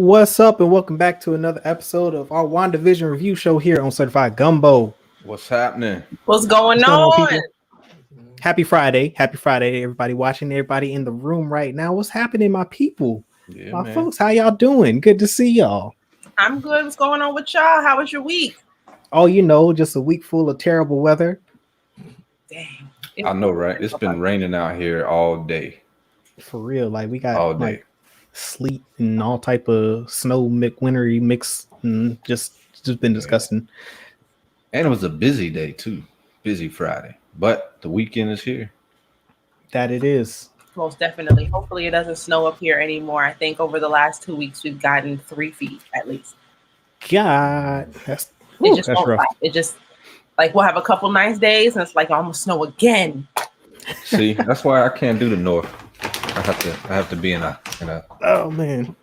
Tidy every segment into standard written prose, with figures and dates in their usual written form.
What's up, and welcome back to another episode of our WandaVision review show here on Certified Gumbo. What's happening? What's going on, people? Happy Friday, everybody watching, everybody in the room right now. What's happening, my people? Yeah, my man. folks, how y'all doing? Good to see y'all. I'm good. What's going on with y'all? How was your week? Oh, just a week full of terrible weather. Dang. I know, right? It's been raining out here all day. For real, like we got all day. Like sleet and all type of snow wintry mix, and just been disgusting. And it was a busy day too, busy Friday. But the weekend is here. That it is. Most definitely. Hopefully it doesn't snow up here anymore. I think over the last 2 weeks we've gotten 3 feet at least. God, that's rough. Like, it just like we'll have a couple nice days and it's like almost snow again. See, that's why I can't do the north. I have to be in a oh man.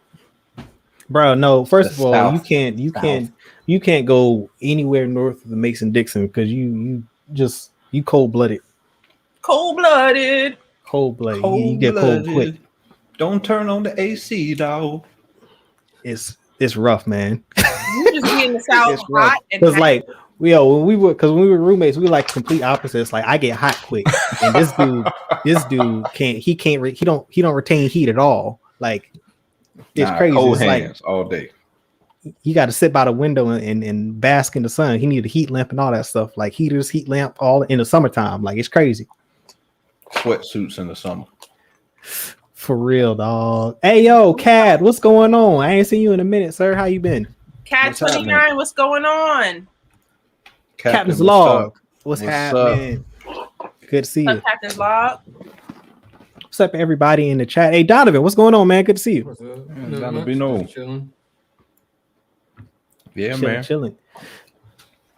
Bro, no, first of all, south. you can't go anywhere north of the Mason-Dixon because you cold-blooded. Cold-blooded. You get cold quick. Don't turn on the AC, dog. It's rough, man. You just be in the south hot and because like when we were roommates, we were like complete opposites. Like I get hot quick, and this dude don't retain heat at all. Like it's crazy. Cold it's hands like, all day. You got to sit by the window and bask in the sun. He need a heat lamp and all that stuff, like heaters, heat lamp, all in the summertime. Like it's crazy. Sweatsuits in the summer. For real, dog. Hey, yo, Cad, what's going on? I ain't seen you in a minute, sir. How you been? Cat 29, what's going on? Captain's Log. What's happening? Good to see you. Captain's Log. What's up, everybody in the chat? Hey, Donovan, what's going on, man? Good to see you. What's up? Chilling. Yeah, man. Chilling.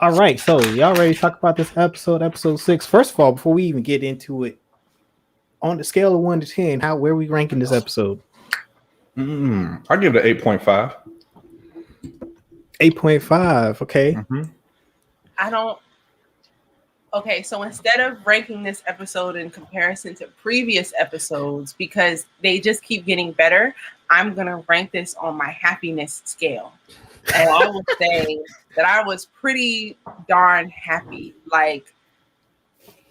All right, so y'all ready to talk about this episode 6? First of all, before we even get into it, on the scale of 1 to 10, where are we ranking this episode? I give it an 8.5. 8.5. Okay. Mm-hmm. Okay, so instead of ranking this episode in comparison to previous episodes, because they just keep getting better, I'm gonna rank this on my happiness scale. And I would say that I was pretty darn happy. Like,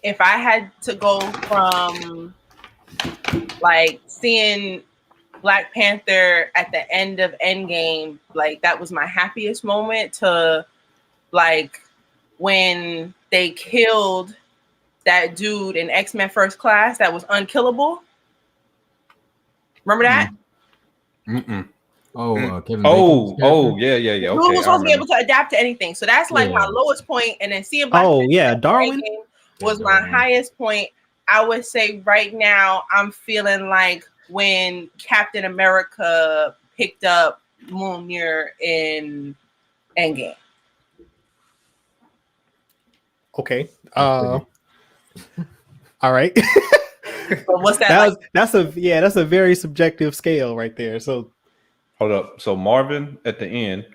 if I had to go from like seeing Black Panther at the end of Endgame, like that was my happiest moment, to like when they killed that dude in XMen First Class that was unkillable. Remember that? Kevin Bacon. Yeah. Okay, who was supposed to be able to adapt to anything. So that's like my lowest point. And then seeing Black Panther Darwin was my highest point. I would say right now I'm feeling like when Captain America picked up Mjolnir in Endgame. Okay. All right. But what's that? That's a very subjective scale right there. So hold up. So Marvin at the end.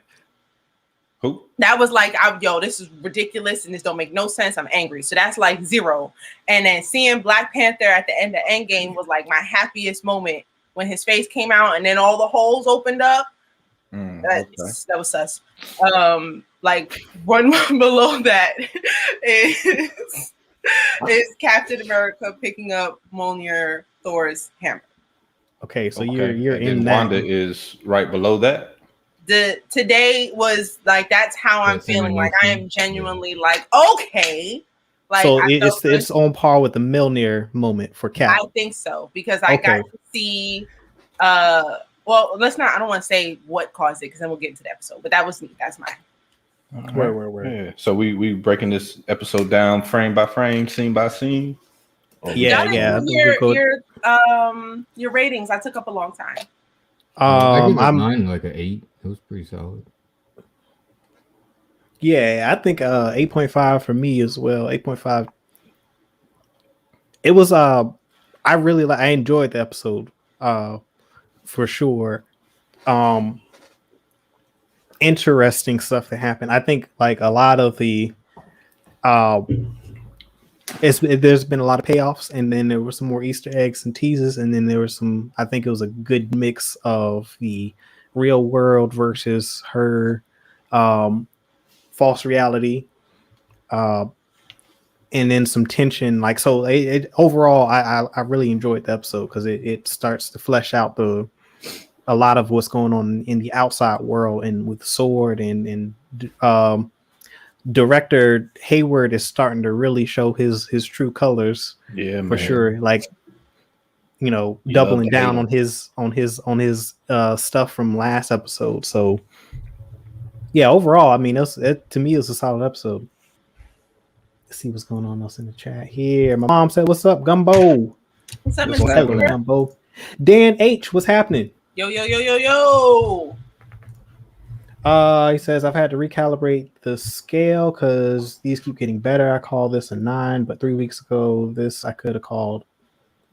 Who? That was like, this is ridiculous and this don't make no sense. I'm angry. So that's like 0. And then seeing Black Panther at the end of Endgame was like my happiest moment when his face came out and then all the holes opened up. That was sus. Like one below that is Captain America picking up Mjolnir, Thor's hammer. Okay, so you're in that. Wanda is right below that. Today was like, that's how I'm feeling. Like I am genuinely like, okay. Like, so it's on par with the Mjolnir moment for Cap. I think so, because I got to see well, let's not, I don't want to say what caused it because then we'll get into the episode. But that was me. That's mine. Where? Yeah. So we breaking this episode down frame by frame, scene by scene. Yeah. Your ratings. I took up a long time. I'm like an 8. It was pretty solid. Yeah, I think 8.5 for me as well. 8.5. It was I enjoyed the episode for sure. Interesting stuff that happened. I think like a lot of the there's been a lot of payoffs, and then there were some more Easter eggs and teases, and then there was some, I think it was a good mix of the real world versus her false reality, and then some tension. Like, so overall, I really enjoyed the episode because it starts to flesh out a lot of what's going on in the outside world, and with Sword and director Hayward is starting to really show his true colors. Yeah, for sure. Like, you know, doubling down on his stuff from last episode. So yeah, overall, I mean, to me, it was a solid episode. Let's see what's going on else in the chat here. My mom said, "What's up, Gumbo?" What's up, Hello, Gumbo. Dan H, what's happening? Yo, yo, yo, yo, yo. He says, I've had to recalibrate the scale because these keep getting better. I call this a 9, but 3 weeks ago, I could have called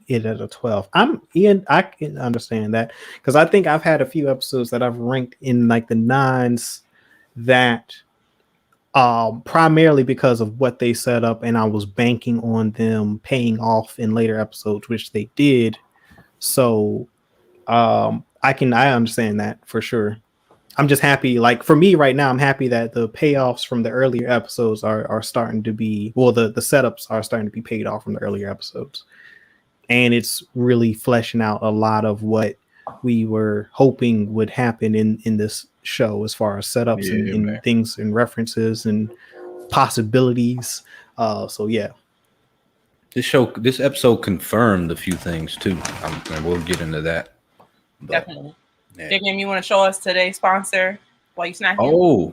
it at a 12. Ian, I can understand that because I think I've had a few episodes that I've ranked in like the 9s that primarily because of what they set up, and I was banking on them paying off in later episodes, which they did. So I understand that for sure. I'm just happy, like for me right now, I'm happy that the payoffs from the earlier episodes are starting to be, well, the setups are starting to be paid off from the earlier episodes. And it's really fleshing out a lot of what we were hoping would happen in this show as far as setups and things and references and possibilities. So yeah. This episode confirmed a few things too. And we'll get into that. Definitely. Yeah. JBM, you want to show us today's sponsor while you snacking? Oh,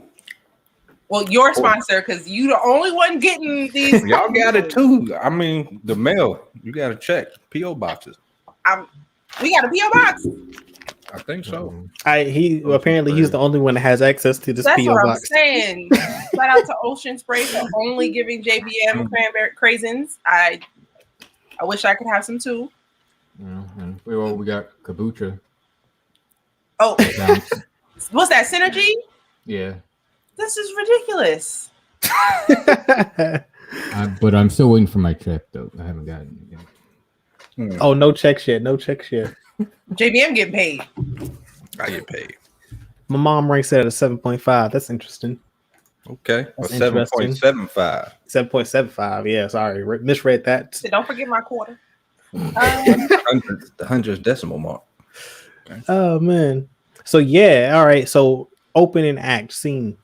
well, your sponsor, because you the only one getting these. Y'all got it too. I mean, the mail, you got to check PO boxes. We got a PO box. I think so. Apparently he's the only one that has access to this PO box. That's what I'm saying. Shout out to Ocean Spray for only giving JBM cranberry craisins. I wish I could have some too. Well, we got kombucha. Oh, what's that, Synergy? Yeah. This is ridiculous. But I'm still waiting for my check, though. I haven't gotten it yet. Oh, no checks yet. No checks yet. JBM getting paid. I get paid. My mom ranks it at a 7.5. That's interesting. Okay. 7.75. 7.75. Yeah, sorry. Misread that. So don't forget my quarter. The hundredth decimal mark. Okay. Oh, man. So, yeah. All right. So, opening act scene.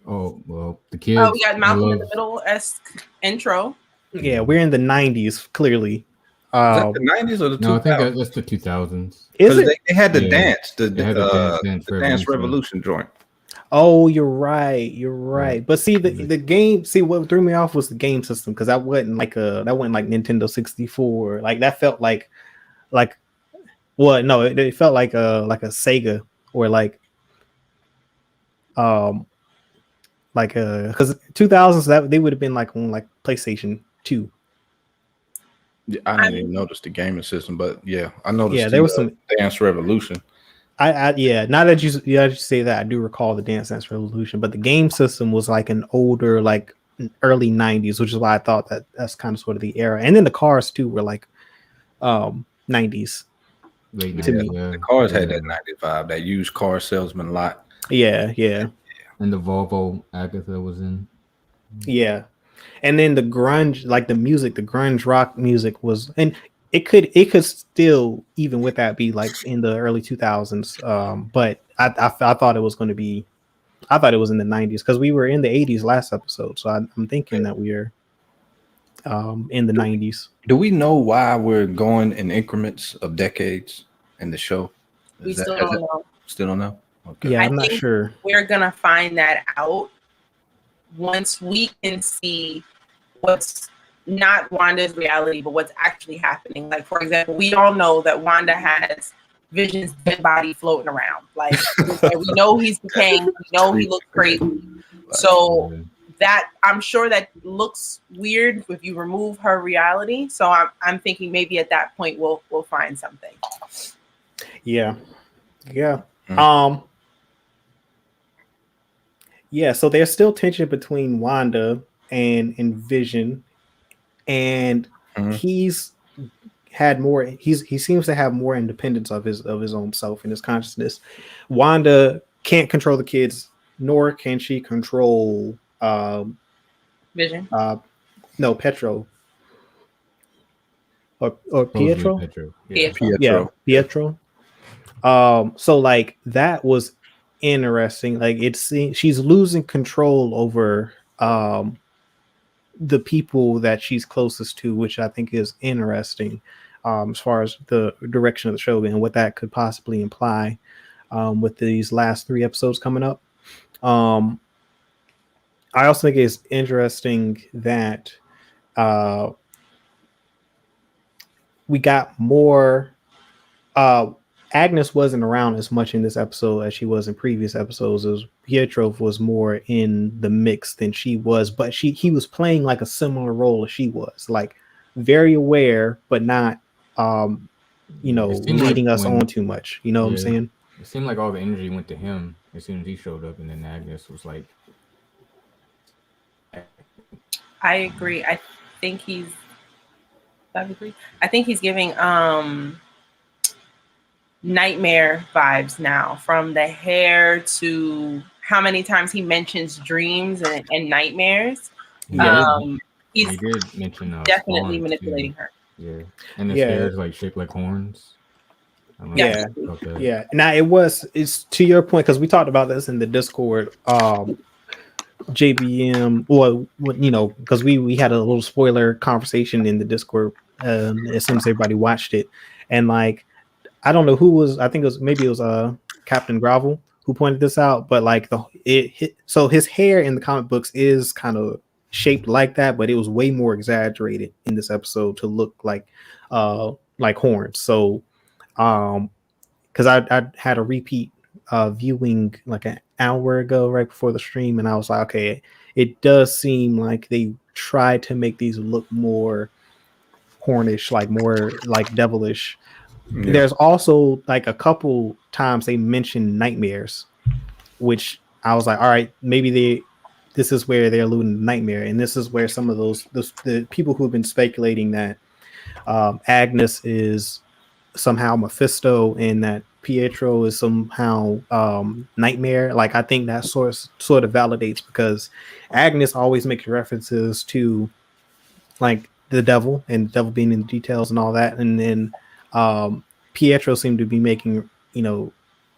Oh, well, the kids. Oh, we got Malcolm in the Middle-esque intro. Yeah, we're in the 90s, clearly. Is that the 90s or the 2000s? No, I think that's the 2000s. Is it? They had the dance, the Dance Revolution joint. Oh, you're right. But see, the game. See, what threw me off was the game system because that wasn't like Nintendo 64. Like that felt like. Well, no, it felt like a Sega or because 2000s that they would have been like on like PlayStation 2. Yeah, I didn't even notice the gaming system, but yeah, I noticed. Yeah, there was some Dance Revolution. Yeah, now that you say that, I do recall the Dance Revolution, but the game system was like an older, like early 90s, which is why I thought that's kind of sort of the era. And then the cars too were like 90s. The cars had that 95, that used car salesman lot. Yeah. And the Volvo Agatha was in. Yeah. And then the grunge, like the music, the grunge rock music was, and it could still, even with that, be like in the early 2000s. But I thought it was going to be, I thought it was in the 90s because we were in the 80s last episode. So I'm thinking that we are in the 90s. Do we know why we're going in increments of decades in the show? We still don't know. Still don't know? Okay. Yeah, I'm not sure. We're going to find that out once we can see what's not Wanda's reality, but what's actually happening. Like, for example, we all know that Wanda has Vision's dead body floating around. Like, we know he's decaying. We know he looks crazy. So that, I'm sure that looks weird if you remove her reality. So I'm thinking maybe at that point we'll find something. Yeah. Yeah, so there's still tension between Wanda and Vision, and he's had more. He seems to have more independence of his own self and his consciousness. Wanda can't control the kids, nor can she control Vision. No, Petro or Supposedly Pietro. Petro. Pietro. Yeah, Pietro. So like that was interesting. Like she's losing control over the people that she's closest to, which I think is interesting as far as the direction of the show and what that could possibly imply with these last 3 episodes coming up. I also think it's interesting that we got more. Agnes wasn't around as much in this episode as she was in previous episodes. As Pietro was more in the mix than she was, but he was playing like a similar role as she was, like very aware, but not, leading us on too much. You know what I'm saying? It seemed like all the energy went to him as soon as he showed up, and then Agnes was like, I agree. I think he's giving nightmare vibes now, from the hair to how many times he mentions dreams and nightmares. He did mention definitely manipulating her. Yeah, and his hair is like shaped like horns. Yeah. Now it's to your point, because we talked about this in the Discord. JBM, well, because we had a little spoiler conversation in the Discord as soon as everybody watched it, and like I don't know who was, I think it was Captain Gravel who pointed this out, but like so his hair in the comic books is kind of shaped like that, but it was way more exaggerated in this episode to look like horns. So because I had a repeat viewing like an hour ago right before the stream, and I was like, okay, it does seem like they tried to make these look more hornish, like more like devilish. Yeah. There's also like a couple times they mentioned nightmares, which I was like, all right, maybe this is where they're alluding to nightmare, and this is where some of the people who have been speculating that Agnes is somehow Mephisto and that Pietro is somehow Nightmare. Like I think that sort of validates, because Agnes always makes references to like the devil and the devil being in the details and all that, and then Pietro seemed to be making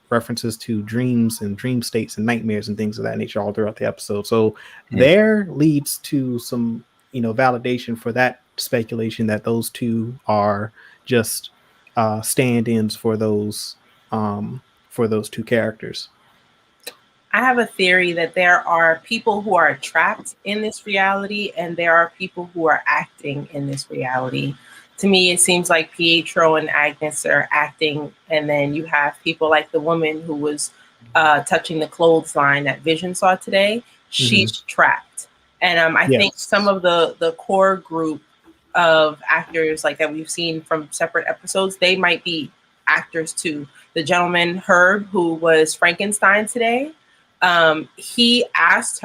references to dreams and dream states and nightmares and things of that nature all throughout the episode. So there leads to some validation for that speculation that those two are just stand-ins for those two characters. I have a theory that there are people who are trapped in this reality and there are people who are acting in this reality. To me, it seems like Pietro and Agnes are acting, and then you have people like the woman who was touching the clothesline that Vision saw today. She's trapped. And I think some of the core group of actors like that we've seen from separate episodes, they might be actors too. The gentleman Herb, who was Frankenstein today, he asked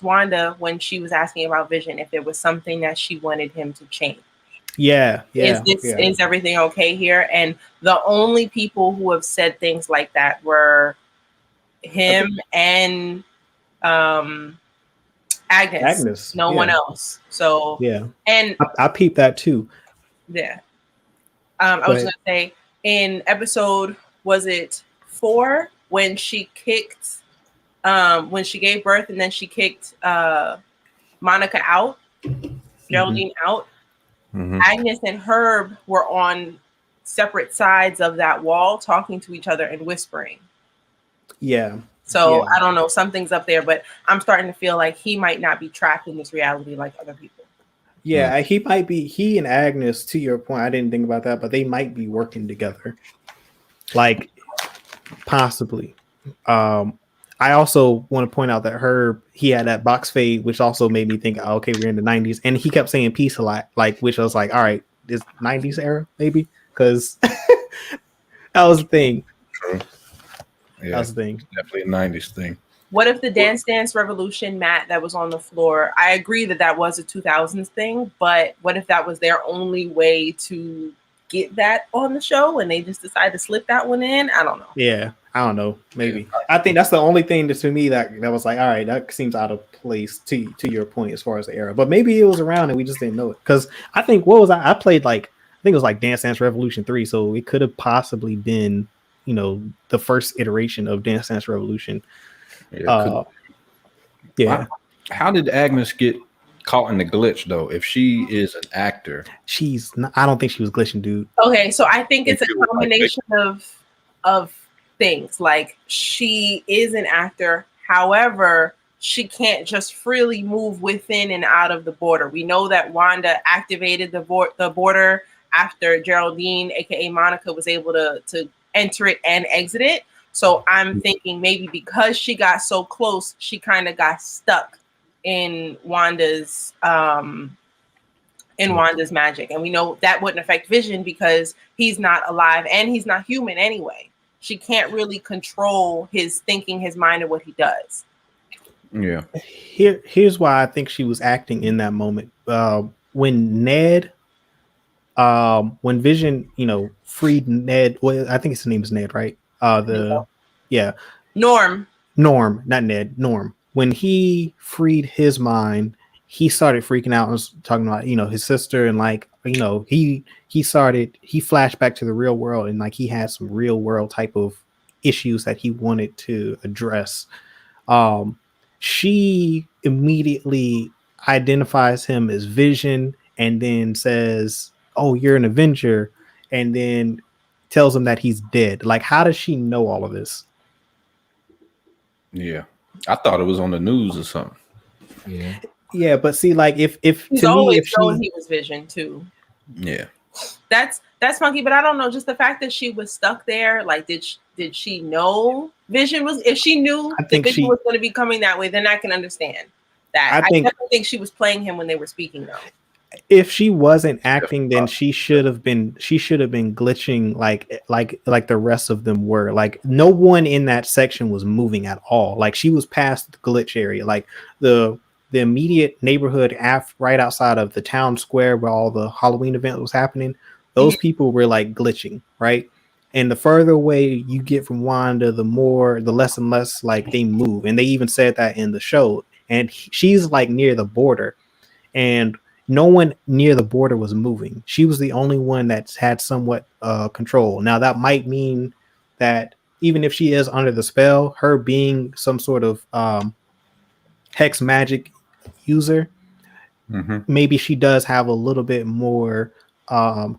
Wanda when she was asking about Vision if there was something that she wanted him to change. Is everything okay here? And the only people who have said things like that were him and Agnes. No one else. So and I peeped that too. Yeah. I was gonna say, in episode, was it 4, when she kicked when she gave birth and then she kicked Monica out, Geraldine out. Agnes and Herb were on separate sides of that wall talking to each other and whispering. So I don't know, something's up there, but I'm starting to feel like he might not be trapped in this reality like other people. He might be. He and Agnes, to your point, I didn't think about that, but they might be working together, like possibly. I also want to point out that Herb, he had that box fade, which also made me think, oh, okay, we're in the 90s, and he kept saying peace a lot, like, which I was like, all right, this 90s era maybe, because that was the thing. True. Yeah, that was the thing. Definitely a 90s thing. What if the Dance Revolution mat that was on the floor? I agree that was a 2000s thing, but what if that was their only way to get that on the show and they just decided to slip that one in? I don't know. Yeah, I don't know. Maybe. I think that's the only thing that to me that was like, all right, that seems out of place to your point as far as the era. But maybe it was around and we just didn't know it. Because I think I played I think it was like Dance Revolution 3, so it could have possibly been, the first iteration of Dance Revolution. Yeah. How did Agnes get caught in the glitch though? If she is an actor, she's not, I don't think she was glitching, dude. Okay, so I think it's a combination of things. Like, she is an actor, however, she can't just freely move within and out of the border. We know that Wanda activated the border after Geraldine, aka Monica, was able to enter it and exit it. So I'm thinking maybe because she got so close, she kind of got stuck in Wanda's magic. And we know that wouldn't affect Vision because he's not alive and he's not human anyway. She can't really control his thinking, his mind, and what he does. Yeah. Here's why I think she was acting in that moment. When Vision, freed Ned. Well, I think his name is Ned, right? Norm, not Ned. Norm. When he freed his mind, he started freaking out and was talking about, his sister and he flashed back to the real world and he had some real world type of issues that he wanted to address. She immediately identifies him as Vision and then says, "Oh, you're an Avenger," and then tells him that he's dead. Like, how does she know all of this? Yeah, I thought it was on the news or something. Yeah, but see, if he's always known he was Vision too. Yeah, that's funky, but I don't know. Just the fact that she was stuck there, did she know Vision was? If she knew that Vision was going to be coming that way, then I can understand that. I definitely think she was playing him when they were speaking, though. If she wasn't acting, then she should have been glitching like the rest of them were. Like, no one in that section was moving at all. Like, she was past the glitch area. Like the immediate neighborhood right outside of the town square where all the Halloween event was happening, those people were glitching, right? And the further away you get from Wanda, the less and less they move. And they even said that in the show. And she's near the border, and no one near the border was moving. She was the only one that's had somewhat control. Now, that might mean that even if she is under the spell, her being some sort of hex magic user, maybe she does have a little bit more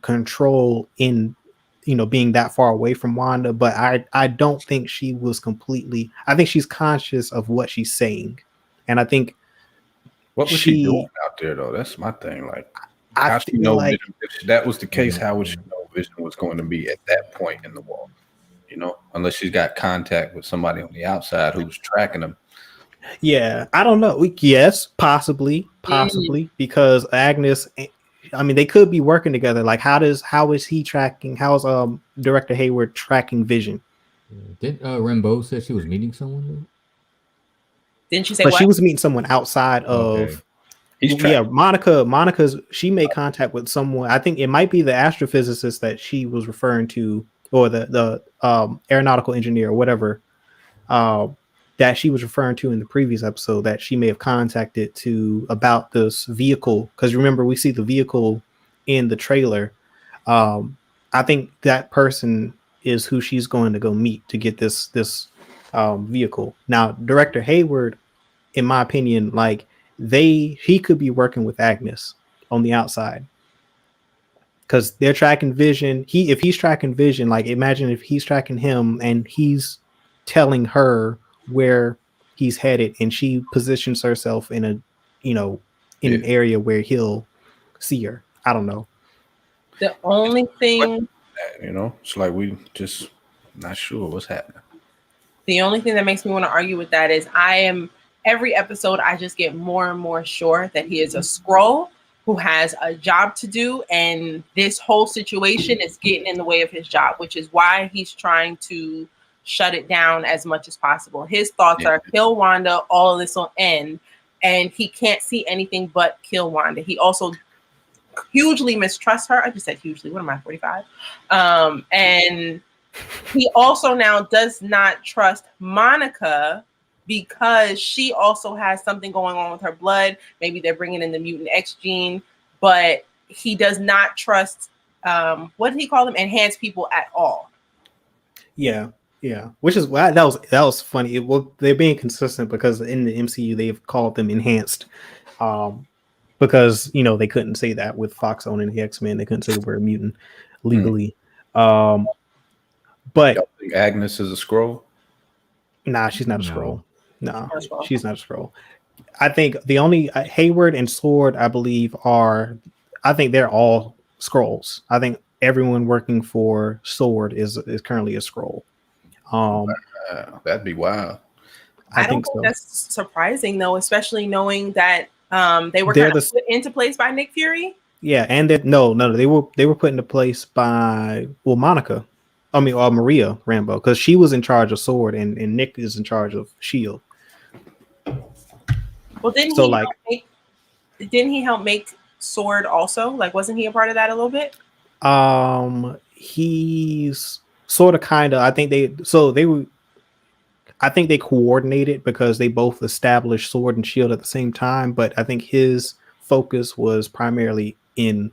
control in, being that far away from Wanda. But I don't think she was completely. I think she's conscious of what she's saying, and I think. What was she doing out there, though? That's my thing. How she know if that was the case? How would she know Vision was going to be at that point in the wall? Unless she's got contact with somebody on the outside who's tracking them. Yeah, I don't know. Yes, possibly, because Agnes. I mean, they could be working together. How is he tracking? How is Director Hayward tracking Vision? Didn't Rambeau say she was meeting someone though? Didn't she say? But she was meeting someone outside of. Okay. Monica's. She made contact with someone. I think it might be the astrophysicist that she was referring to, or the aeronautical engineer, or whatever, that she was referring to in the previous episode. That she may have contacted about this vehicle, because remember we see the vehicle in the trailer. I think that person is who she's going to go meet to get this vehicle. Now, Director Hayward, in my opinion, he could be working with Agnes on the outside, because they're tracking Vision. If he's tracking Vision, imagine if he's tracking him and he's telling her where he's headed, and she positions herself in an area where he'll see her. I don't know. The only thing, it's we just not sure what's happening. The only thing that makes me want to argue with that is every episode I just get more and more sure that he is a Skrull who has a job to do, and this whole situation is getting in the way of his job, which is why he's trying to shut it down as much as possible. His thoughts are kill Wanda, all of this will end, and he can't see anything but kill Wanda. He also hugely mistrusts her. I just said hugely. What am I, 45? And he also now does not trust Monica because she also has something going on with her blood. Maybe they're bringing in the mutant X gene, but he does not trust, what did he call them? Enhanced people at all. Yeah. Which is why that was funny. They're being consistent because in the MCU they've called them enhanced, because they couldn't say that with Fox owning the X-Men. They couldn't say the word mutant legally. But y'all think Agnes is a Skrull? Nah, she's not a Skrull. No, she's not a Skrull. I think the only Hayward and Sword, I believe, I think they're all Skrulls. I think everyone working for Sword is currently a Skrull. That'd be wild. I don't think so. That's surprising though, especially knowing that they were kind of put into place by Nick Fury. Yeah, and that they were put into place by Monica. Maria Rambeau, because she was in charge of Sword and Nick is in charge of SHIELD. Well, didn't he help make Sword also? Like, wasn't he a part of that a little bit? He's sort of kind of. I think they coordinated because they both established Sword and SHIELD at the same time, but I think his focus was primarily in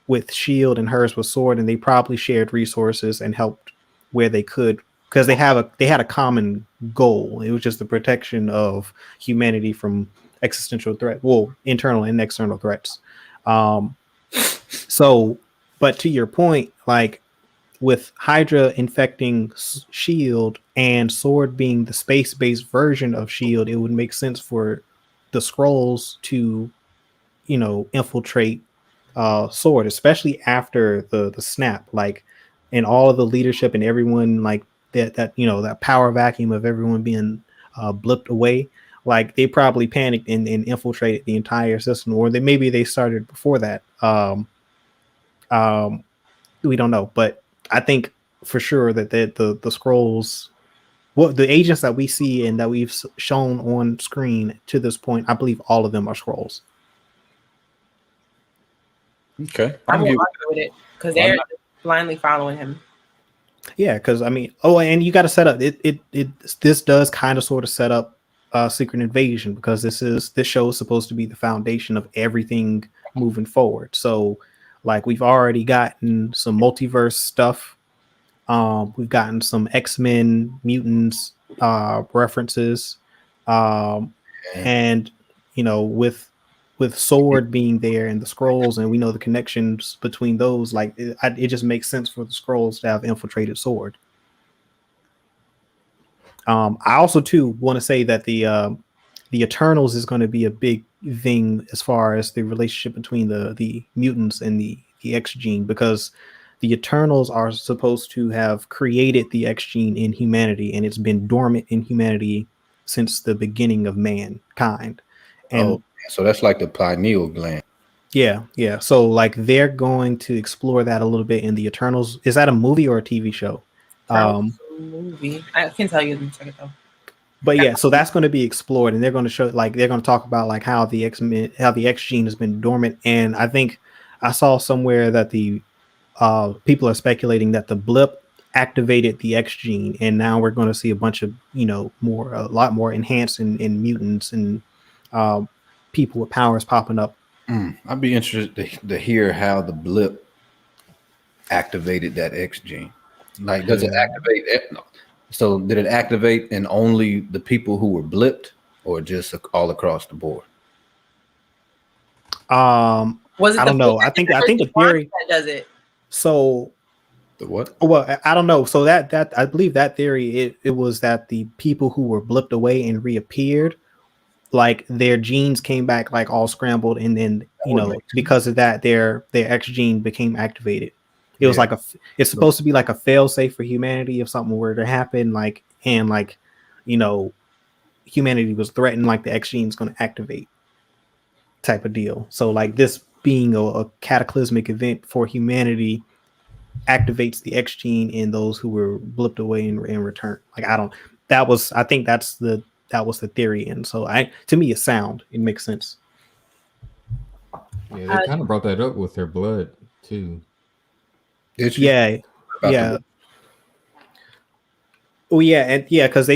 with SHIELD and hers with Sword, and they probably shared resources and helped where they could because they had a common goal. It was just the protection of humanity from existential threat, internal and external threats. So, but to your point, like with Hydra infecting SHIELD and Sword being the space-based version of SHIELD, it would make sense for the Skrulls to, infiltrate Sword, especially after the snap, like, and all of the leadership and everyone, like that power vacuum of everyone being blipped away. Like they probably panicked and infiltrated the entire system, or maybe they started before that. We don't know, but I think for sure that the Skrulls, the agents that we see and that we've shown on screen to this point, I believe all of them are Skrulls. Okay, I'm with it because they're blindly following him. Yeah, because and you got to set up this does kind of sort of set up Secret Invasion, because this show is supposed to be the foundation of everything moving forward. So, like, we've already gotten some multiverse stuff. We've gotten some X-Men mutants references, and with Sword being there and the Skrulls, and we know the connections between those, like it just makes sense for the Skrulls to have infiltrated Sword. I also too want to say that the Eternals is going to be a big thing as far as the relationship between the mutants and the X gene, because the Eternals are supposed to have created the X gene in humanity, and it's been dormant in humanity since the beginning of mankind. And so that's like the pineal gland. Yeah. So like they're going to explore that a little bit in the Eternals. Is that a movie or a TV show? Movie. I can tell you in a second though. But yeah, so that's going to be explored, and they're going to show, like, they're going to talk about like how the X gene has been dormant. And I think I saw somewhere that the people are speculating that the blip activated the X gene, and now we're going to see a bunch of a lot more enhanced and mutants and people with powers popping up. I'd be interested to hear how the blip activated that X gene. Like, does it activate it? So did it activate in only the people who were blipped, or just all across the board? Was it I don't know. I think the theory that does it. So the what? Well, I don't know. So that I believe that theory, it was that the people who were blipped away and reappeared, like their genes came back like all scrambled, and then because of that their X gene became activated. It was like it's supposed to be like a fail safe for humanity if something were to happen, like, and like humanity was threatened, like the X gene is going to activate type of deal. So like this being a cataclysmic event for humanity, activates the X gene in those who were blipped away in return. Like I think that was the theory, and so to me it's sound. It makes sense. Yeah, they kind of brought that up with her blood too. Yeah. Oh yeah, and yeah, because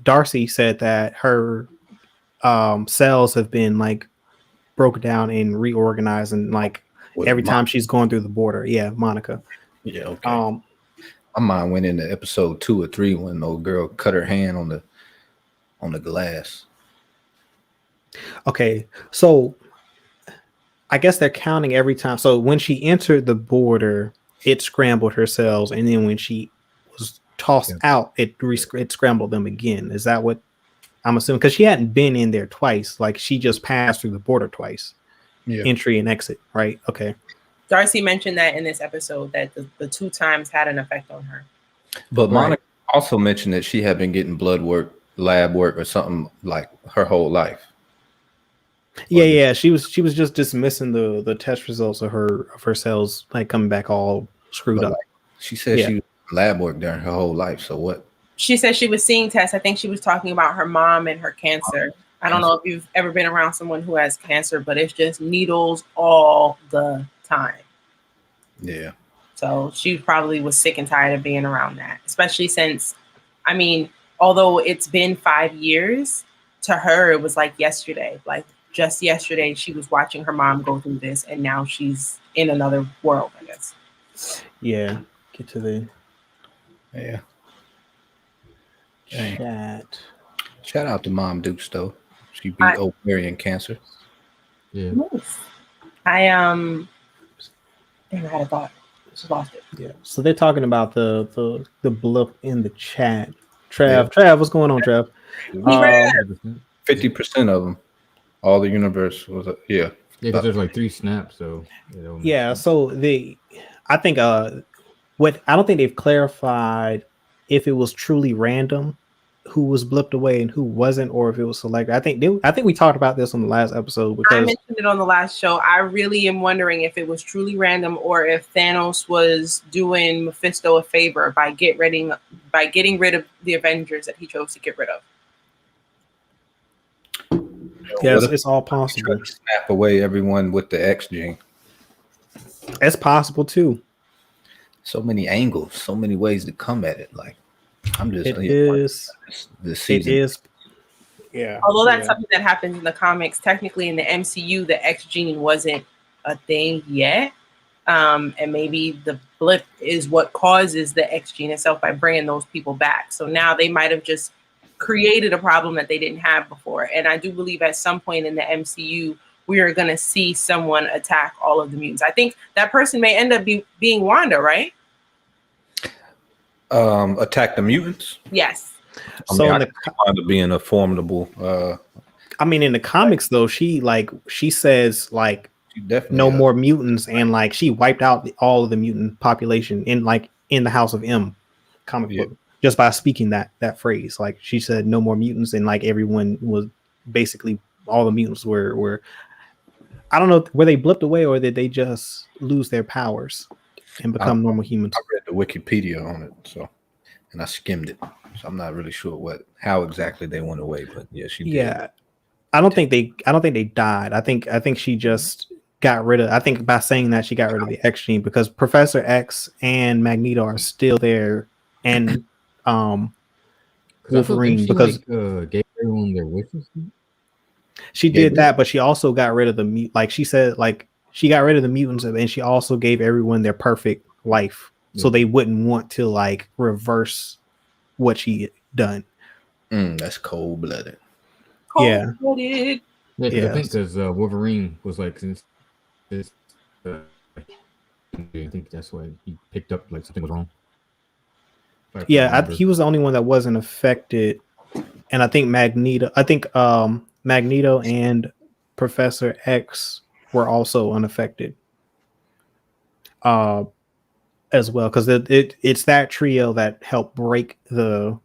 Darcy said that her cells have been like broken down and reorganized, and like every time she's going through the border. Yeah, Monica. Yeah, okay. My mind went into episode 2 or 3 when the old girl cut her hand on the glass. Okay, so I guess they're counting every time. So when she entered the border, it scrambled her cells, and then when she was tossed out, it scrambled them again. Is that what I'm assuming? Because she hadn't been in there twice. Like she just passed through the border twice. Yeah. Entry and exit, right? Okay. Darcy mentioned that in this episode that the 2 times had an effect on her. But Monica also mentioned that she had been getting blood work, lab work, or something like her whole life. Yeah. She was just dismissing the test results of her cells like coming back all screwed up. Like, she said she was lab work during her whole life. So what? She said she was seeing tests. I think she was talking about her mom and her cancer. I don't know if you've ever been around someone who has cancer, but it's just needles all the time. Yeah. So she probably was sick and tired of being around that, especially since, I mean, although it's been 5 years, to her, it was like yesterday. Like just yesterday, she was watching her mom go through this, and now she's in another world, I guess. Yeah. Get to the... Yeah. Chat. Shout out to Mom Dukes, though. She beat ovarian cancer. Yeah. Nice. I had a thought. Just lost it. Yeah. So they're talking about the blip in the chat. Trav, what's going on, Trav? 50% of them. All the universe was Yeah, because there's like 3 snaps, so yeah. So I don't think they've clarified if it was truly random who was blipped away and who wasn't, or if it was selected. I think we talked about this on the last episode because I mentioned it on the last show. I really am wondering if it was truly random or if Thanos was doing Mephisto a favor by getting rid of the Avengers that he chose to get rid of. Yes, it's all possible. Snap away everyone with the X gene. It's possible too. So many angles, so many ways to come at it. Like it is. Yeah. Although that's something that happens in the comics, technically in the MCU, the X gene wasn't a thing yet. And maybe the blip is what causes the X gene itself by bringing those people back. So now they might have just created a problem that they didn't have before. And I do believe at some point in the MCU, we are going to see someone attack all of the mutants. I think that person may end up being Wanda, right? Attack the mutants? Yes. So Wanda being a formidable. I mean, in the comics, though, she says like no more mutants, and like she wiped out all of the mutant population in the House of M comic book just by speaking that phrase. Like she said no more mutants, and like everyone was basically all the mutants were I don't know, were they blipped away or did they just lose their powers and become normal humans? I read the Wikipedia on it, and I skimmed it, so I'm not really sure how exactly they went away, but yeah, she did. Yeah, I don't think they died. I think she just got rid of. I think by saying that she got rid of the X gene because Professor X and Magneto are still there, and Wolverine because gave everyone their wishes. She did that, but she also got rid of the she said she got rid of the mutants, and she also gave everyone their perfect life, so they wouldn't want to reverse what she had done. That's cold-blooded. Yeah. I think because Wolverine was since this, I think that's why he picked up something was wrong. He was the only one that wasn't affected, and I think Magneto and Professor X were also unaffected as well, because it's that trio that helped break the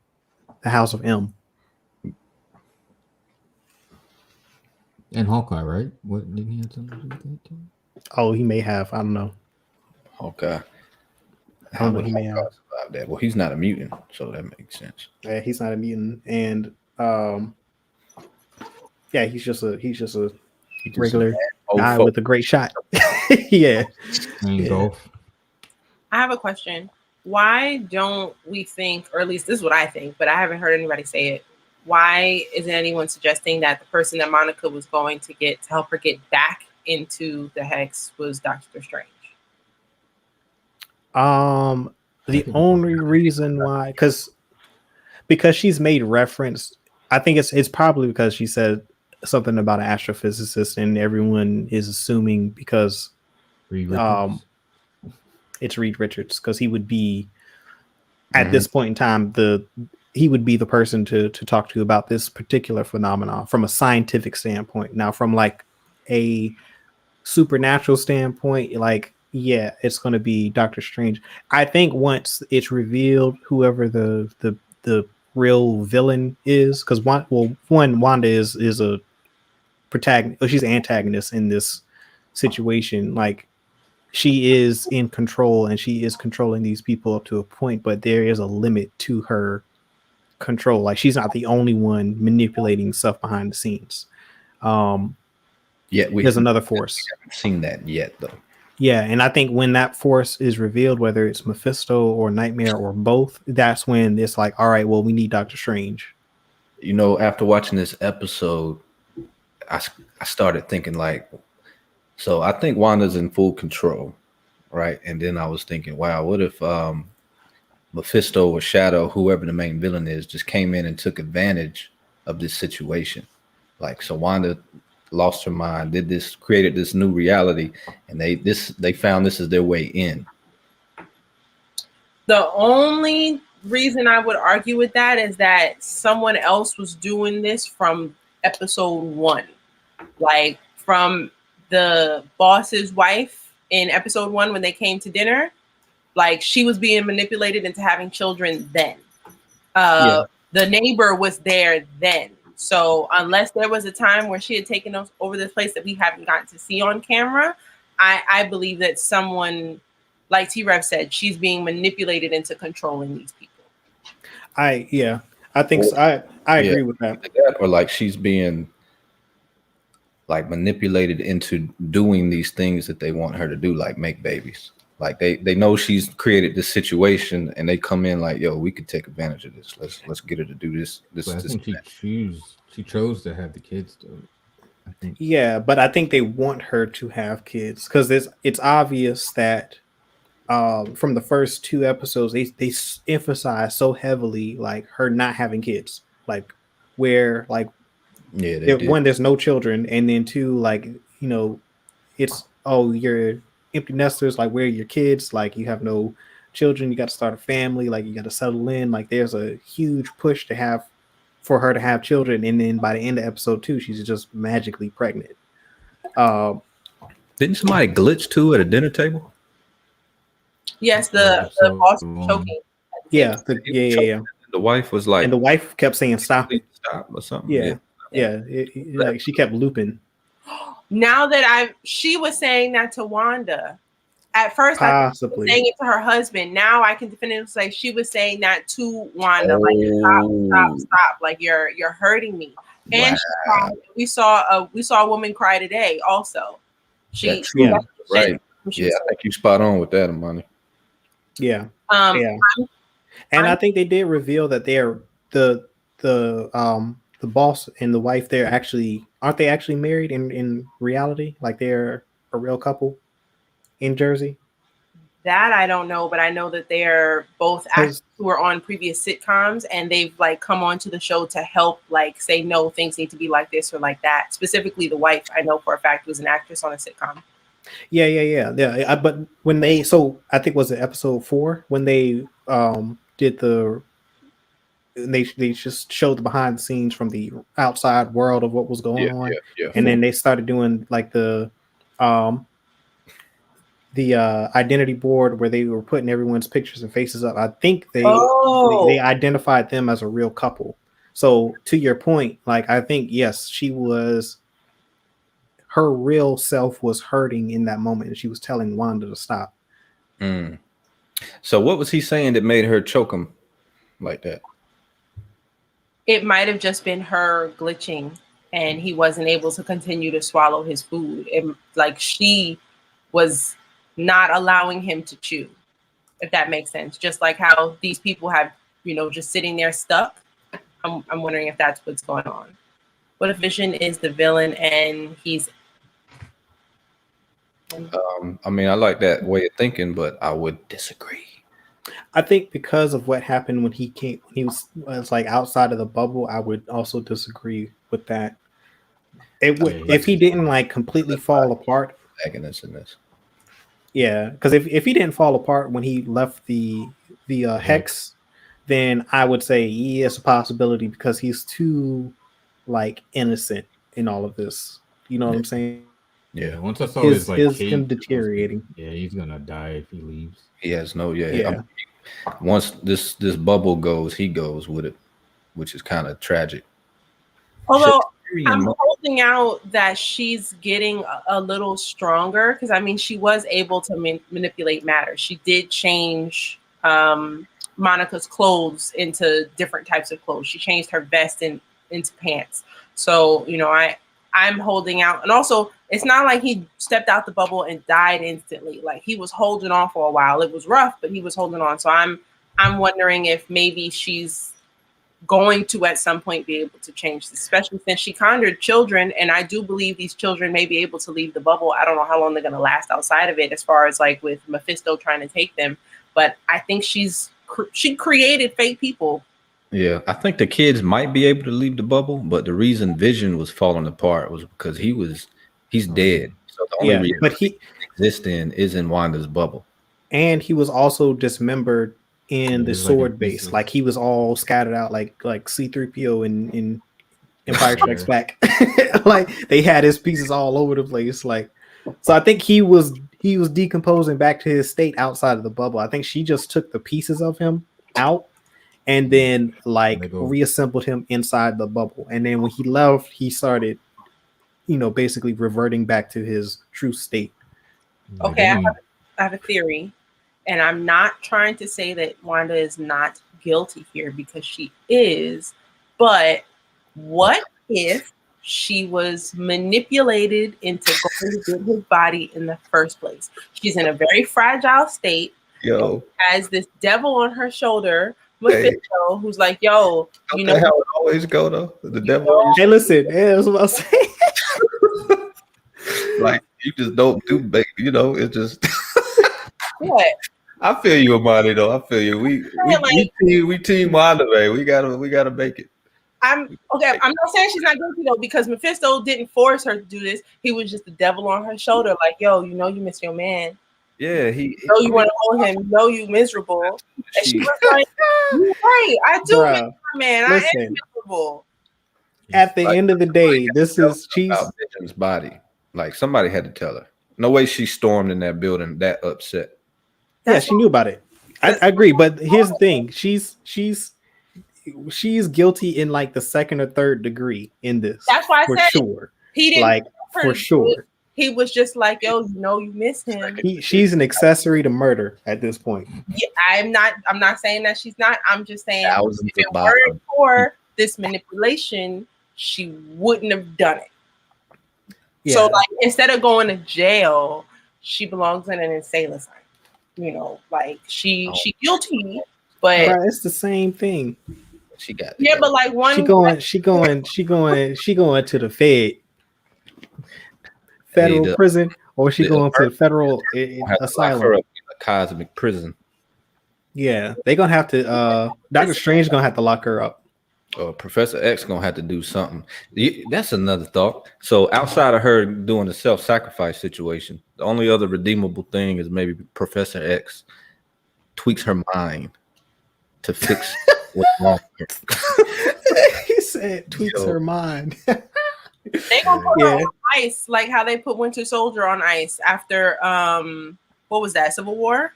House of M. And Hawkeye, right? What didn't he have something to do with that too? Oh, he may have. I don't know. Okay. I don't know. He may have survived that. Well, he's not a mutant, so that makes sense. Yeah, he's not a mutant, and yeah, he's just a regular guy with a great shot. Yeah. Golf. I have a question. Why don't we think, or at least this is what I think, but I haven't heard anybody say it. Why isn't anyone suggesting that the person that Monica was going to get to help her get back into the Hex was Doctor Strange? The only reason why, because she's made reference, I think it's probably because she said something about an astrophysicist, and everyone is assuming because it's Reed Richards, because he would be at this point in time he would be the person to talk to about this particular phenomenon from a scientific standpoint. Now, from like a supernatural standpoint, like, yeah, it's going to be Doctor Strange. I think once it's revealed whoever the real villain is, because Wanda is a protagonist, she's an antagonist in this situation. Like, she is in control and she is controlling these people up to a point, but there is a limit to her control. Like, she's not the only one manipulating stuff behind the scenes. There's another force. We haven't seen that yet, though. Yeah, and I think when that force is revealed, whether it's Mephisto or Nightmare or both, that's when it's like, all right, well, we need Doctor Strange. You know, after watching this episode, I started thinking, like, so I think Wanda's in full control, right? And then I was thinking, wow, what if Mephisto or Shadow, whoever the main villain is, just came in and took advantage of this situation? Like, so Wanda lost her mind, created this new reality, and they found this is their way in. The only reason I would argue with that is that someone else was doing this from episode 1, like from the boss's wife in episode 1 when they came to dinner. Like, she was being manipulated into having children then. The neighbor was there then. So unless there was a time where she had taken us over this place that we haven't gotten to see on camera, I believe that someone, like T-Rev said, she's being manipulated into controlling these people. I think so. I agree with that. Or like she's being like manipulated into doing these things that they want her to do, like make babies. Like they know she's created this situation, and they come in like, "Yo, we could take advantage of this. Let's get her to do this." I think she chose to have the kids, though. I think. Yeah, but I think they want her to have kids because it's obvious that from the first 2 episodes they emphasize so heavily like her not having kids, like where like one, there's no children, and then 2, like, you know, it's you're empty nesters, like where are your kids, like you have no children, you got to start a family, like you got to settle in, like there's a huge push for her to have children, and then by the end of episode 2 she's just magically pregnant. Didn't somebody glitch too at a dinner table? Yes, the boss choking. Yeah. The wife was like, and the wife kept saying stop or something. Like she kept looping. Now that she was saying that to Wanda. At first, possibly I was saying it to her husband. Now I can definitively say she was saying that to Wanda, like stop, like you're hurting me. And we saw a woman cry today. Also, right? I think you spot on with that, Imani. Yeah. And I think they did reveal that they're the boss and the wife. Aren't they actually married in reality? Like they're a real couple in Jersey? That I don't know, but I know that they're both actors who were on previous sitcoms, and they've like come onto the show to help, like say no, things need to be like this or like that. Specifically, the wife I know for a fact was an actress on a sitcom. Yeah. But when I think was it episode 4 when they did they just showed the behind the scenes from the outside world of what was going on, and then they started doing like the identity board where they were putting everyone's pictures and faces up. I think they identified them as a real couple. So to your point, like I think yes, her real self was hurting in that moment, and she was telling Wanda to stop. So what was he saying that made her choke him like that? It might have just been her glitching, and he wasn't able to continue to swallow his food. Like she was not allowing him to chew, if that makes sense. Just like how these people have, just sitting there stuck. I'm wondering if that's what's going on. What if Vision is the villain and he's... I mean, I like that way of thinking, but I would disagree. I think because of what happened when he was like outside of the bubble, I would also disagree with that. It would, if he didn't like completely fall apart. Agnes in this. Yeah, because if he didn't fall apart when he left the hex, then I would say it's a possibility because he's too like innocent in all of this. You know what I'm saying? Yeah. Once I saw him deteriorating. Yeah, he's gonna die if he leaves. He has no. Once this bubble goes, he goes with it, which is kind of tragic. Although I'm holding out that she's getting a little stronger, because I mean she was able to manipulate matter. She did change Monica's clothes into different types of clothes. She changed her vest into pants. So I'm holding out, and also it's not like he stepped out the bubble and died instantly. Like he was holding on for a while. It was rough, but he was holding on. So I'm wondering if maybe she's going to at some point be able to change this, especially since she conjured children, and I do believe these children may be able to leave the bubble. I don't know how long they're going to last outside of it, as far as like with Mephisto trying to take them, but I think she created fake people. Yeah, I think the kids might be able to leave the bubble, but the reason Vision was falling apart was because he's dead. So the only reason he exists is in Wanda's bubble. And he was also dismembered in the sword base. Like he was all scattered out like C-3PO in Empire Strikes Back. Like they had his pieces all over the place. Like, so I think he was decomposing back to his state outside of the bubble. I think she just took the pieces of him out and then like reassembled him inside the bubble. And then when he left, he started, basically reverting back to his true state. Okay, I have a theory, and I'm not trying to say that Wanda is not guilty here, because she is, but what if she was manipulated into going to get his body in the first place? She's in a very fragile state. Has this devil on her shoulder, Mephisto, who's like, yo, how it always go though. The devil. Hey, listen, that's what I'm saying. Like you just don't do baby, it's just. What? I feel you, Imani. Though I feel you. We team Wanda, man. We gotta make it. I'm not saying she's not guilty though, because Mephisto didn't force her to do this. He was just the devil on her shoulder, like, yo, you miss your man. Yeah, you want to hold him. You miserable. And she was like, "You're right. I do miss my man. I am miserable." At the end of the day, she's Vision's body. Like somebody had to tell her. No way she stormed in that building that upset. Yeah, she knew about it. I agree, but here's the thing: she's guilty in like the second or third degree in this. That's why I said sure. He didn't like for sure. He was just like, yo, you miss him. She's an accessory to murder at this point. Yeah, I'm not saying that she's not. I'm just saying if it weren't for this manipulation, she wouldn't have done it. Yeah. So like instead of going to jail, she belongs in an insane asylum. Like she guilty, but it's the same thing. She got but like one she going to the federal prison, or she going to the federal asylum, a cosmic prison. Yeah, they're gonna have to. Doctor Strange gonna have to lock her up. Professor X gonna have to do something. That's another thought. So outside of her doing the self-sacrifice situation, the only other redeemable thing is maybe Professor X tweaks her mind to fix what's wrong. He said tweaks her mind. They gonna put her on ice, like how they put Winter Soldier on ice after what was that, Civil War?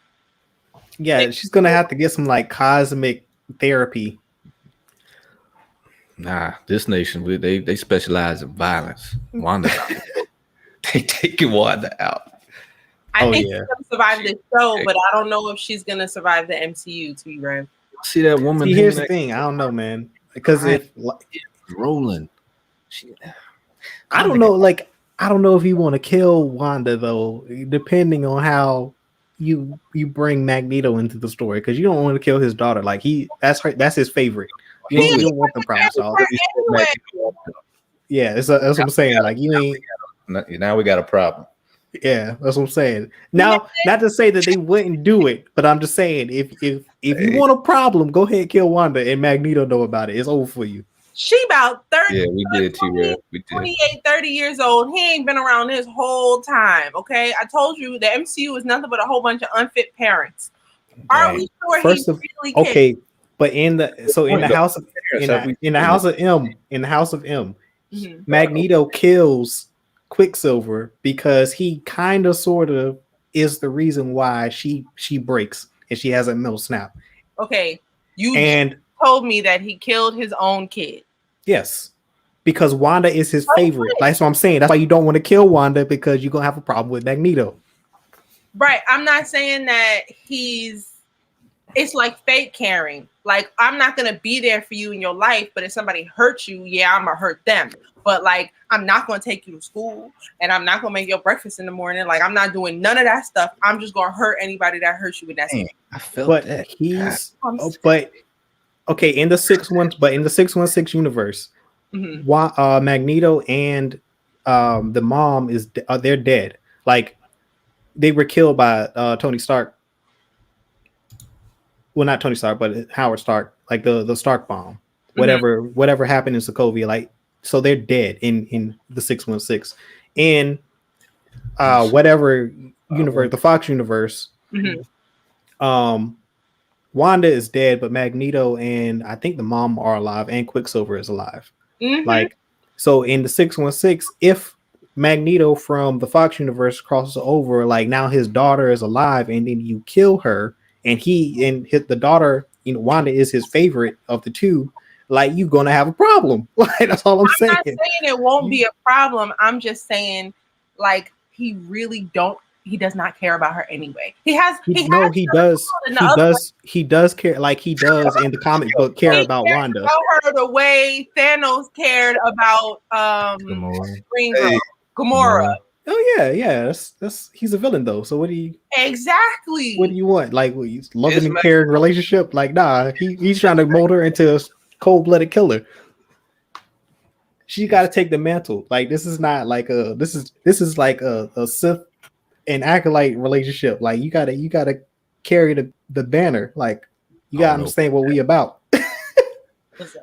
Yeah, she's gonna have to get some like cosmic therapy. Nah, this nation they specialize in violence. Wanda. They taking Wanda out. I think she's gonna survive this show, but I don't know if she's gonna survive the MCU. To be right. See that woman? See, here's the thing. I don't know, man. Because if rolling, I don't know. Like, I don't know if you want to kill Wanda though, depending on how you bring Magneto into the story. Because you don't want to kill his daughter. Like that's his favorite. You don't want the problem solved. Yeah, that's what I'm saying. Like you ain't. Now we got a problem. Yeah, that's what I'm saying. Now, not to say that they wouldn't do it, but I'm just saying if you want a problem, go ahead and kill Wanda and Magneto know about it. It's over for you. She about 30. Yeah, we did too. We did. 28, 30 years old. He ain't been around his whole time. Okay, I told you the MCU is nothing but a whole bunch of unfit parents. Are we sure First he of really cares? okay, but in the house of M, Magneto kills Quicksilver because he kind of sort of is the reason why she breaks and she has a mental snap. Okay, you told me that he killed his own kid. Yes, because Wanda is his favorite. That's what I'm saying. That's why you don't want to kill Wanda, because you're gonna have a problem with Magneto. Right. I'm not saying that it's like fake caring. Like, I'm not gonna be there for you in your life, but if somebody hurts you, yeah, I'm gonna hurt them. But like, I'm not gonna take you to school, and I'm not gonna make your breakfast in the morning. Like, I'm not doing none of that stuff. I'm just gonna hurt anybody that hurts you with that. I felt but that. But okay, in the 616 universe, Magneto and the mom they're dead. Like, they were killed by Tony Stark. Well, not Tony Stark, but Howard Stark. Like the Stark bomb. Whatever happened in Sokovia, like. So they're dead in the 616. In whatever universe, the Fox universe, Wanda is dead, but Magneto and I think the mom are alive, and Quicksilver is alive. Like, so in the 616, if Magneto from the Fox universe crosses over, like now his daughter is alive, and then you kill her, and the daughter, Wanda is his favorite of the two. Like, you're gonna have a problem. Like, that's all I'm saying. I'm not saying it won't be a problem. I'm just saying, like, he does not care about her anyway. He does care, like he does in the comic book, care about Wanda. About her the way Thanos cared about Gamora. Oh yeah. That's he's a villain though. So what do you want? Like, loving and caring relationship? Like, nah, he's trying to mold her into a cold-blooded killer. She got to take the mantle. Like, this is not like this is like a Sith and acolyte relationship. Like, you gotta carry the banner. Like, you gotta understand what we about. Listen,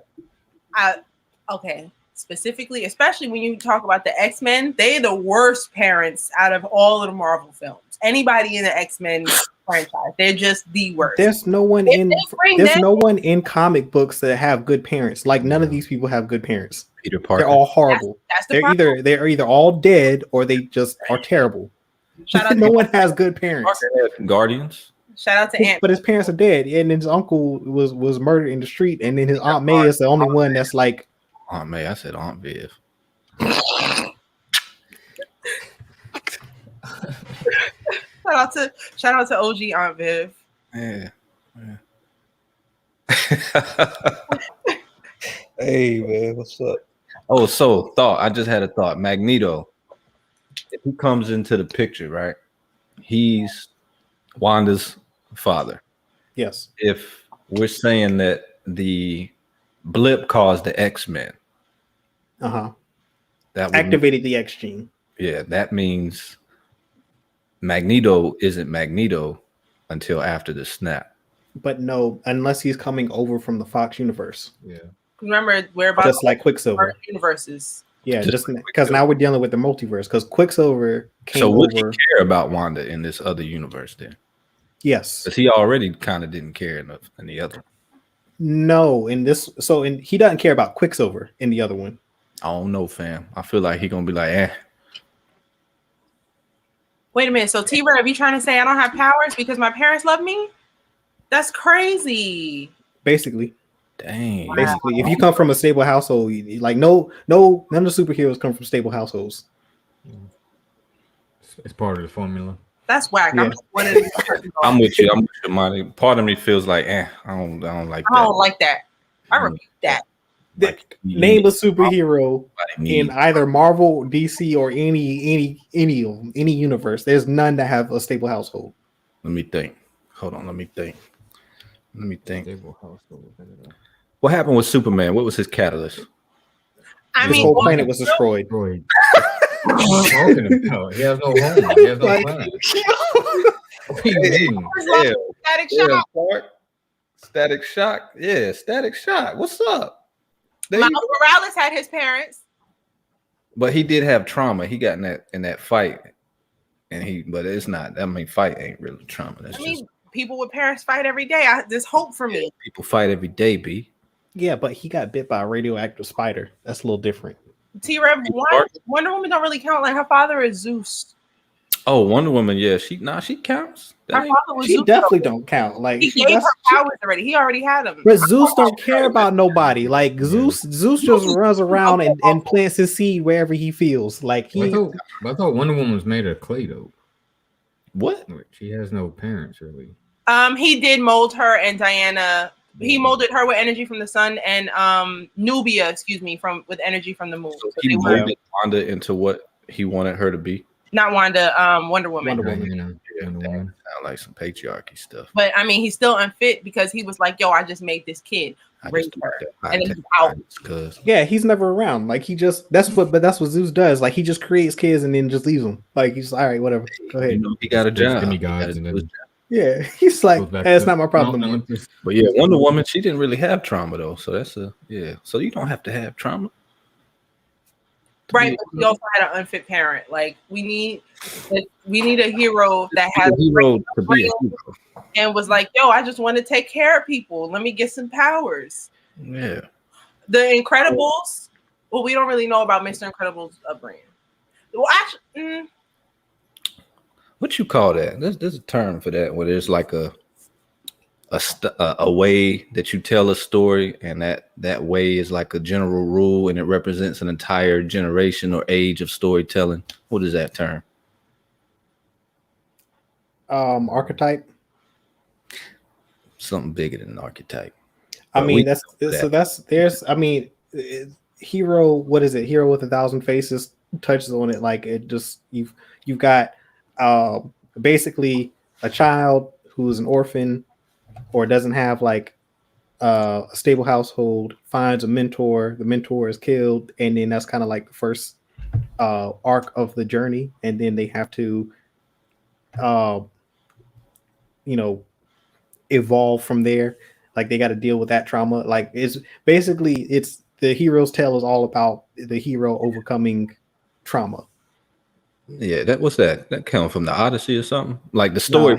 okay. Specifically, especially when you talk about the XMen, they're the worst parents out of all of the Marvel films. Anybody in the XMen franchise, they're just the worst. There's no one in comic books that have good parents. Like, none of these people have good parents. Peter Parker. They're all horrible. They're either all dead or they just are terrible. No one has good parents. Guardians. Shout out to Aunt. But his parents are dead, and his uncle was murdered in the street, and then his Aunt May is the only one that's like. Aunt May, I said Aunt Viv. Shout out to OG Aunt Viv. Yeah. Hey man, what's up? Oh, so I just had a thought. Magneto, if he comes into the picture, right? He's Wanda's father. Yes. If we're saying that the blip caused the XMen. That activated the X gene. Yeah, that means Magneto isn't Magneto until after the snap. But no, unless he's coming over from the Fox universe. Yeah. Remember, we're about just like Quicksilver universes. Yeah, just because now we're dealing with the multiverse. Because Quicksilver came over. So would he care about Wanda in this other universe then? Yes, because he already kind of didn't care enough in the other. No, in this, he doesn't care about Quicksilver in the other one. I don't know, fam. I feel like he's gonna be like, eh. Wait a minute. So T-Rev, you trying to say I don't have powers because my parents love me? That's crazy. Basically. Dang. Basically, if you come from a stable household, like none of the superheroes come from stable households. It's part of the formula. That's whack. Yeah. I'm with you. I'm with you, Monty. Part of me feels like, I don't like that. I don't like that. I repeat that. Name a superhero in either Marvel, DC, or any universe. There's none that have a stable household. Let me think. Hold on. Let me think. What happened with Superman? What was his catalyst? His whole planet was destroyed. He has no home. He has no planet. Static Shock. Static Shock. Yeah, Static Shock. What's up? Miles Morales had his parents. But he did have trauma. He got in that fight. But it's not. I mean, fight ain't really trauma. People with parents fight every day. There's hope for me. People fight every day, B. Yeah, but he got bit by a radioactive spider. That's a little different. T-Rev, Wonder Woman don't really count. Like her father is Zeus. Oh, Wonder Woman, yeah, she counts. She definitely don't count. Like he gave her powers already. He already had them. But Zeus don't care about nobody. Like Zeus just runs around and plants his seed wherever he feels. Like I thought Wonder Woman was made of clay though. What? She has no parents really. He did mold her and Diana. He molded her with energy from the sun and Nubia, with energy from the moon. So he molded Wanda into what he wanted her to be. Not Wanda, Wonder Woman. Sound like some patriarchy stuff. But I mean, he's still unfit because he was like, "Yo, I just made this kid, raised her, and then he's out." Yeah, he's never around. Like that's what Zeus does. Like he just creates kids and then just leaves them. Like he's all right, whatever. Go ahead. He got a job. Yeah, he's like, hey, it's not my problem. But yeah, Wonder Woman, she didn't really have trauma though. So that's So you don't have to have trauma. Right, but he also had an unfit parent. Like we need a hero that has a hero to be a hero. And was like, yo, I just want to take care of people. Let me get some powers. Yeah. The Incredibles. Well, we don't really know about Mr. Incredible's upbringing. Well, actually, what you call that? There's a term for that where there's like a way that you tell a story, and that way is like a general rule, and it represents an entire generation or age of storytelling. What is that term? Archetype. Something bigger than an archetype. I mean, hero. What is it? Hero with 1,000 faces touches on it. Like it just you've got basically a child who's an orphan or doesn't have like a stable household, finds a mentor, the mentor is killed, and then that's kind of like the first arc of the journey, and then they have to evolve from there. Like they got to deal with that trauma. Like it's the hero's tale is all about the hero overcoming trauma. Yeah, that came from the Odyssey or something? Like the story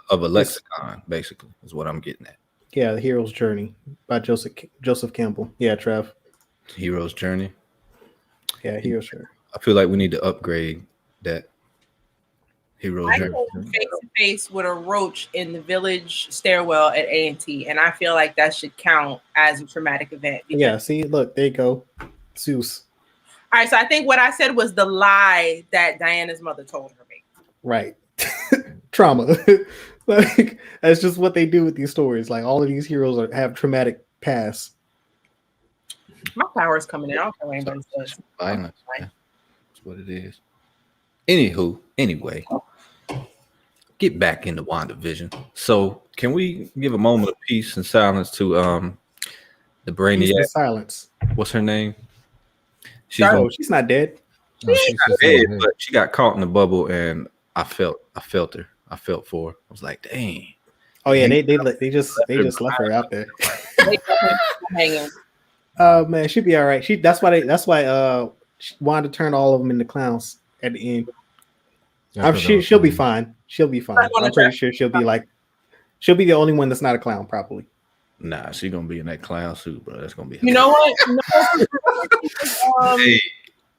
of a lexicon, basically, is what I'm getting at. Yeah, The Hero's Journey by Joseph Campbell. Yeah, Trev. Hero's Journey. Yeah, Hero's Journey. I feel like we need to upgrade that Hero's Journey. I face to face with a roach in the village stairwell at A&T, and I feel like that should count as a traumatic event. Yeah, see, look, there you go. Zeus. All right, so I think what I said was the lie that Diana's mother told her. Right. Trauma. Like that's just what they do with these stories. Like all of these heroes have traumatic past. My power's coming in. I don't care what anybody says. Violence. That's what it is. Anyway, get back into WandaVision. So can we give a moment of peace and silence to the Brainiac? Silence. What's her name? She's not dead. She's not dead, but she got caught in the bubble, and I felt her. I felt for her. I was like, dang. Oh yeah, they just left her out there. Oh man, she'd be all right. That's why Wanda turned all of them into clowns at the end. She'll be fine. She'll be fine. I'm pretty sure she'll be the only one that's not a clown, probably. Nah, she's gonna be in that clown suit, bro. That's gonna be. You know what?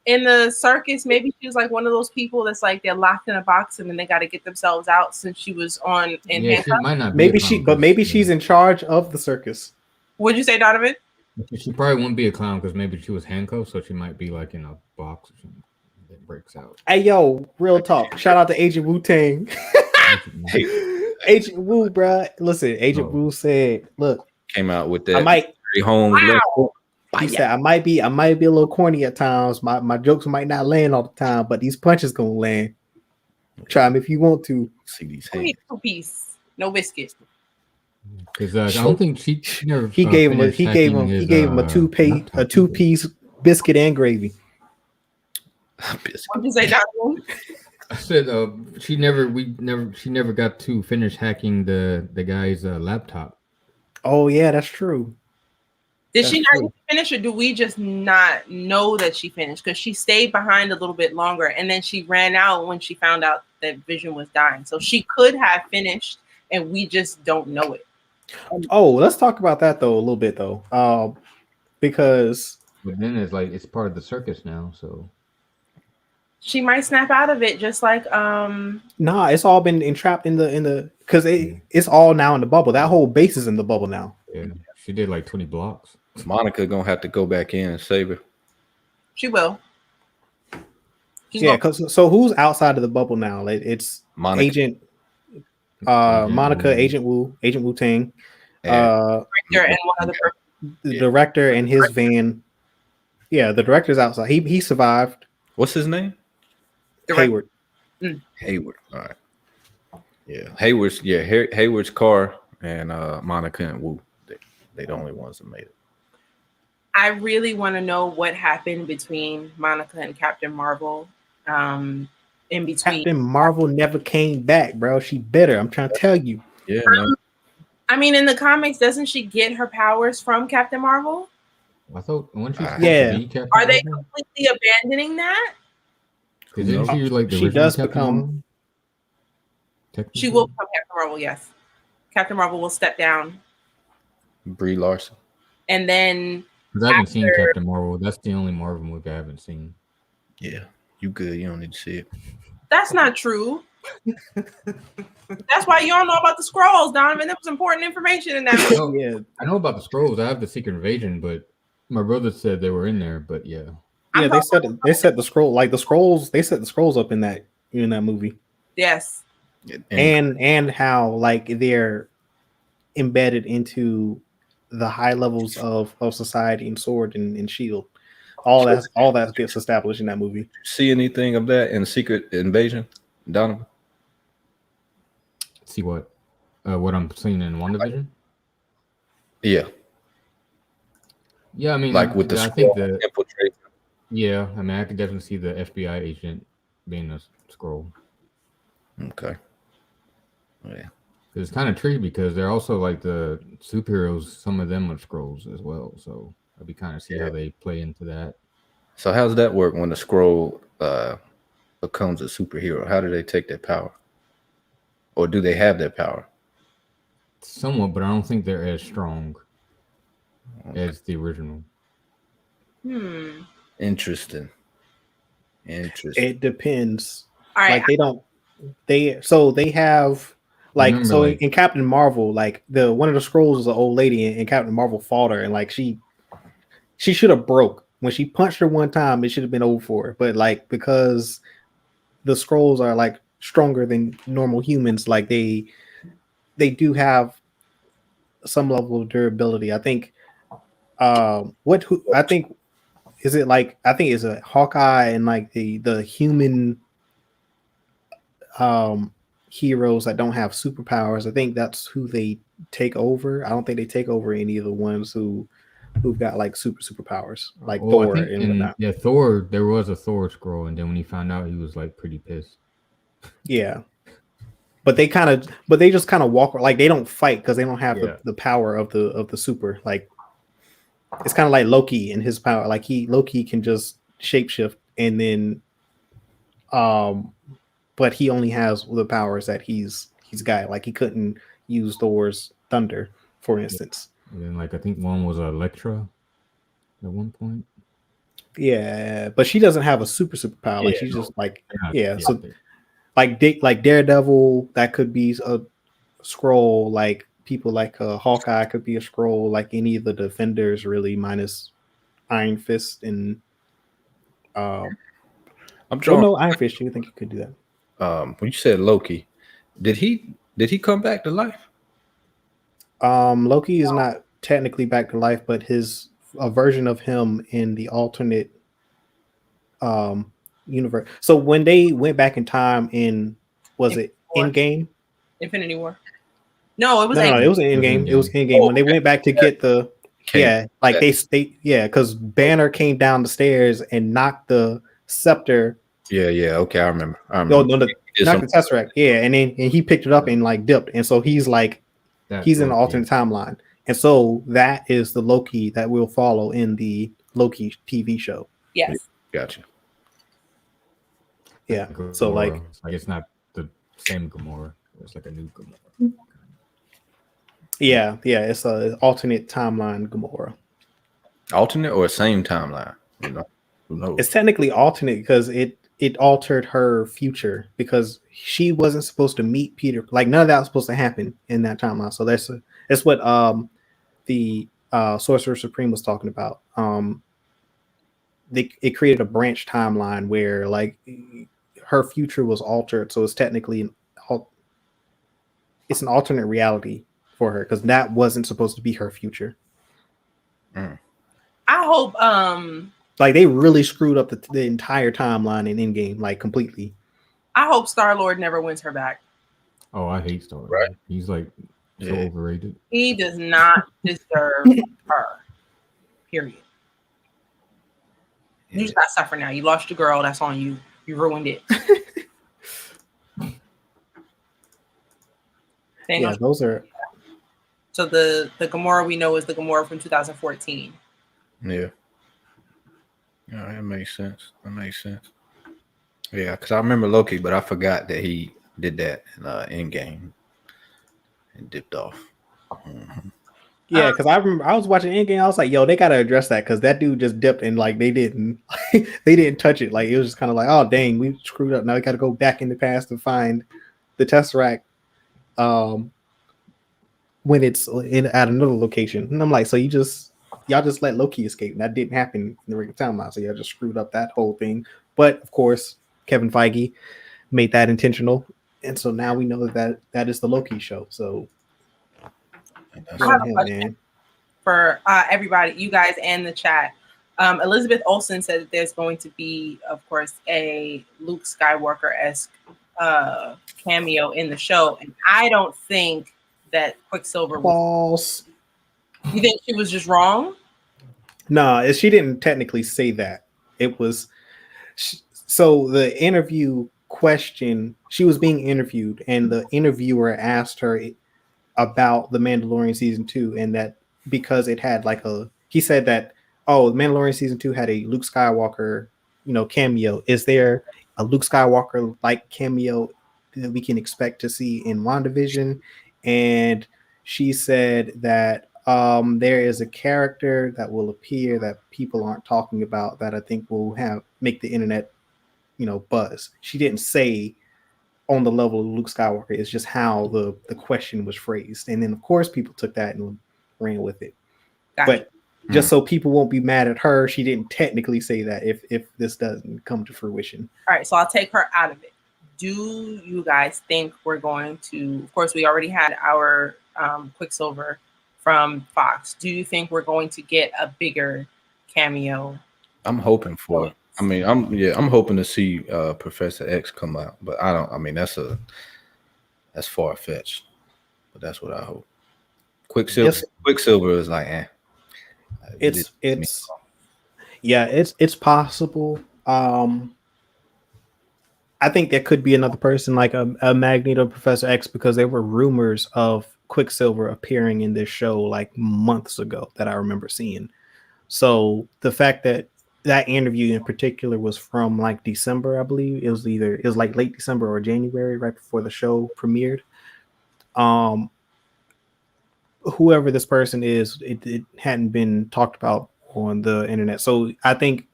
In the circus, maybe she was like one of those people that's like they're locked in a box and then they got to get themselves out since she was on. Maybe she's in charge of the circus. What'd you say, Donovan? She probably won't be a clown because maybe she was handcuffed, so she might be like in a box or something. breaks out. Hey, yo, real talk. Shout out to Agent Wu-Tang. Agent Wu, bro. Listen, Agent Wu said, "Look, came out with that. I might home. Wow. He said, I might be a little corny at times. My jokes might not land all the time, but these punches gonna land. Try them if you want to. See these hands. 2 piece, no biscuit. Because I don't think she never. He gave him a 2-piece biscuit and gravy. What did you say, Donald? I said she never got to finish hacking the guy's laptop. Oh yeah, that's true. Did she not finish, or do we just not know that she finished? Because she stayed behind a little bit longer, and then she ran out when she found out that Vision was dying. So she could have finished, and we just don't know it. Oh, let's talk about that though a little bit though, because but then it's part of the circus now, so she might snap out of it, just like Nah, it's all been entrapped in the because it's all now in the bubble. That whole base is in the bubble now. Yeah, she did like 20 blocks. Monica gonna have to go back in and save her. She will. So who's outside of the bubble now? It's Monica. Agent Monica, Agent Wu-Tang, director and one other person. The director and his van. Yeah, the director's outside. He survived. What's his name? Hayward. Hayward. All right. Yeah, Hayward's car and Monica and Wu. They the only ones that made it. I really want to know what happened between Monica and Captain Marvel. In between, Captain Marvel never came back, bro. She bitter. I'm trying to tell you. Yeah. I mean, in the comics, doesn't she get her powers from Captain Marvel? I thought when she are they completely abandoning that? Because she like she does become. She will become Captain Marvel. Yes, Captain Marvel will step down. Brie Larson. And then because I haven't seen Captain Marvel. That's the only Marvel movie I haven't seen. Yeah, you good. You don't need to see it. That's not true. That's why you don't know about the scrolls, Donovan. There was important information in that. No, yeah, I know about the scrolls. I have the Secret Invasion, but my brother said they were in there. But yeah, they said the scroll, like the scrolls. They set the scrolls up in that movie. Yes, and how like they're embedded into the high levels of society and sword and shield. All that gets established in that movie. See anything of that in Secret Invasion, Donovan? See what I'm seeing in WandaVision? Yeah. Yeah, I mean, like with the infiltration. Yeah, I mean, I could definitely see the FBI agent being a scroll. Okay. Yeah. It's kind of tricky because they're also like the superheroes. Some of them are scrolls as well, so I'd be kind of see how they play into that. So how does that work when the scroll becomes a superhero? How do they take that power, or do they have that power? Somewhat, but I don't think they're as strong as the original. Interesting. It depends. All right. Like they have. Like in Captain Marvel, like one of the scrolls is an old lady, and Captain Marvel fought her, and like she should have broke when she punched her one time. It should have been over for her, but like because the scrolls are like stronger than normal humans, like they do have some level of durability. I think. I think is it like I think it's a Hawkeye and like the human. Heroes that don't have superpowers. I think that's who they take over. I don't think they take over any of the ones who've got like superpowers, like Thor and whatnot. Yeah, Thor. There was a Thor scroll, and then when he found out, he was like pretty pissed. Yeah, but they just kind of walk like they don't fight because they don't have the power of the super. Like it's kind of like Loki and his power. Like Loki can just shapeshift and then but he only has the powers that he's got. Like he couldn't use Thor's thunder, for instance. And then, like I think one was Elektra at one point. Yeah, but she doesn't have a superpower. Like she's just like So like Daredevil, that could be a scroll. Like people like Hawkeye could be a scroll. Like any of the Defenders, really, minus Iron Fist and I'm drawing. No, Iron Fist. You think you could do that? When you said Loki, did he come back to life? Loki is not technically back to life, but a version of him in the alternate universe. So when they went back in time it Endgame? Infinity War. No, it was no, it was in Endgame. It was Endgame when they went back to get the because Banner came down the stairs and knocked the scepter. Yeah. Okay, I remember. No, knocked the Tesseract. Yeah, and he picked it up and like dipped, and so he's like he's in the alternate timeline, and so that is the Loki that we'll follow in the Loki TV show. Yes, gotcha. Yeah, Gamora. so like it's not the same Gamora. It's like a new Gamora. Yeah, it's an alternate timeline Gamora. Alternate or same timeline? You know, who knows? It's technically alternate because it altered her future because she wasn't supposed to meet Peter. Like none of that was supposed to happen in that timeline. So that's what the Sorcerer Supreme was talking about. It created a branch timeline where like her future was altered. So it's technically it's an alternate reality for her because that wasn't supposed to be her future. I hope like they really screwed up the entire timeline in Endgame, like completely. I hope Star-Lord never wins her back. Oh, I hate Star-Lord. Right. He's like so overrated. He does not deserve her. Period. You just got to suffer now. You lost your girl. That's on you. You ruined it. Yeah, those are. So the Gamora we know is the Gamora from 2014. Yeah, that makes sense. Yeah, because I remember Loki, but I forgot that he did that in Endgame and dipped off. Mm-hmm. Yeah, because I remember I was watching Endgame. I was like, "Yo, they gotta address that," because that dude just dipped and like they didn't touch it. Like it was just kind of like, "Oh dang, we screwed up. Now we got to go back in the past to find the Tesseract." When it's at another location, and I'm like, so y'all just let Loki escape, and that didn't happen in the regular timeline, so y'all just screwed up that whole thing. But of course, Kevin Feige made that intentional, and so now we know that is the Loki show. So I have a question for everybody, you guys, and the chat. Elizabeth Olsen said that there's going to be, of course, a Luke Skywalker-esque cameo in the show, and I don't think that Quicksilver was false. You think she was just wrong? No, she didn't technically say that. It was so the interview question. She was being interviewed, and the interviewer asked her about the Mandalorian season 2, and that because it had like he said that the Mandalorian season 2 had a Luke Skywalker, cameo. Is there a Luke Skywalker like cameo that we can expect to see in WandaVision? And she said that there is a character that will appear that people aren't talking about that I think will make the internet, buzz. She didn't say on the level of Luke Skywalker. It's just how the question was phrased. And then of course people took that and ran with it. Gotcha. But just so people won't be mad at her, she didn't technically say that if this doesn't come to fruition. All right, so I'll take her out of it. Do you guys think we're going to, of course, we already had our Quicksilver from Fox. Do you think we're going to get a bigger cameo? I'm hoping for it. I mean, I'm hoping to see Professor X come out, but I don't. I mean, that's far fetched, but that's what I hope. Quicksilver is like, it's possible. I think there could be another person like a Magneto, Professor X, because there were rumors of Quicksilver appearing in this show like months ago that I remember seeing. So the fact that interview in particular was from like December, I believe it was like late December or January, right before the show premiered. Whoever this person is, it hadn't been talked about on the internet. So I think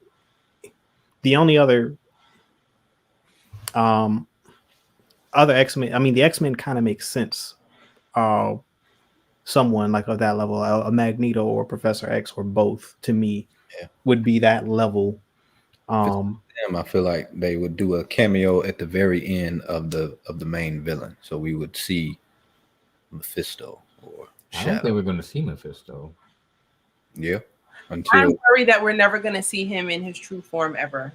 the only other X-Men, I mean, the X-Men kind of makes sense. Someone like of that level, a Magneto or Professor X or both, to me, would be that level I feel like they would do a cameo at the very end of the main villain, so we would see Mephisto or Shadow. I don't think we're going to see Mephisto. Yeah, I'm worried that we're never going to see him in his true form ever.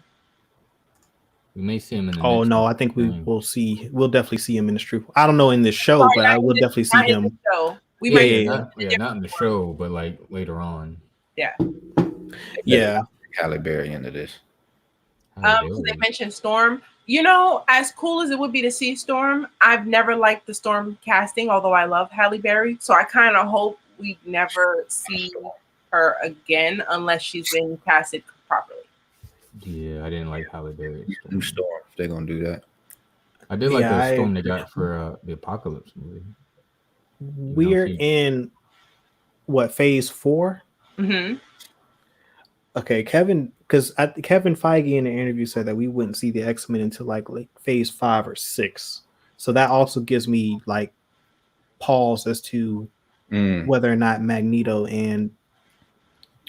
We may see him in the next no, I think we will see. We'll definitely see him in the true. I don't know in this show, but I will definitely see him. We not in the show, but like later on. Yeah. Halle Berry into this. They mentioned Storm. You know, as cool as it would be to see Storm, I've never liked the Storm casting, although I love Halle Berry. So I kind of hope we never see her again unless she's been casted properly. Yeah, I didn't like Halle Berry. New Storm. They're gonna do that. I did like the Storm they got for the Apocalypse movie. We're in what, phase 4? Mm-hmm. Okay, Kevin Feige in the interview said that we wouldn't see the X-Men until like phase 5 or 6. So that also gives me like pause as to whether or not Magneto and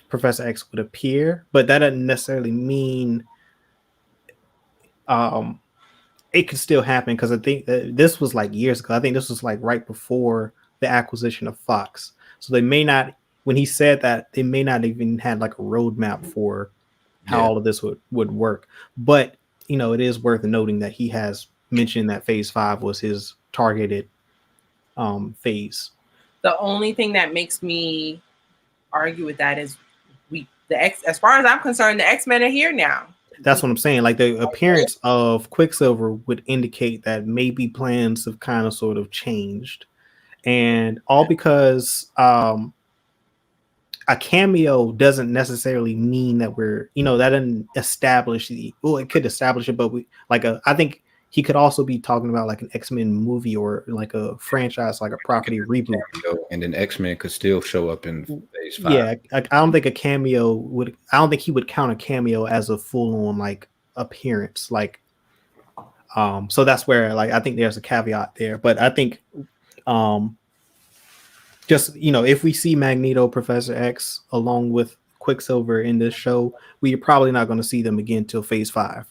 Professor X would appear, but that doesn't necessarily mean it could still happen, because I think that this was like years ago. I think this was like right before the acquisition of Fox. So they may not, when he said that, they may not even had like a roadmap for how all of this would work. But you know, it is worth noting that he has mentioned that phase 5 was his targeted phase. The only thing that makes me argue with that is as far as I'm concerned, the X-Men are here now. That's what I'm saying. Like the appearance of Quicksilver would indicate that maybe plans have kind of sort of changed, and all because a cameo doesn't necessarily mean that we're, you know, that doesn't establish it could establish it, but I think he could also be talking about like an X-Men movie or like a franchise, like a property reboot. And then X-Men could still show up in phase 5. Yeah, I don't think a cameo would. I don't think he would count a cameo as a full-on like appearance. Like, so that's where like I think there's a caveat there. But I think, just, you know, if we see Magneto, Professor X along with Quicksilver in this show, we're probably not going to see them again till phase 5.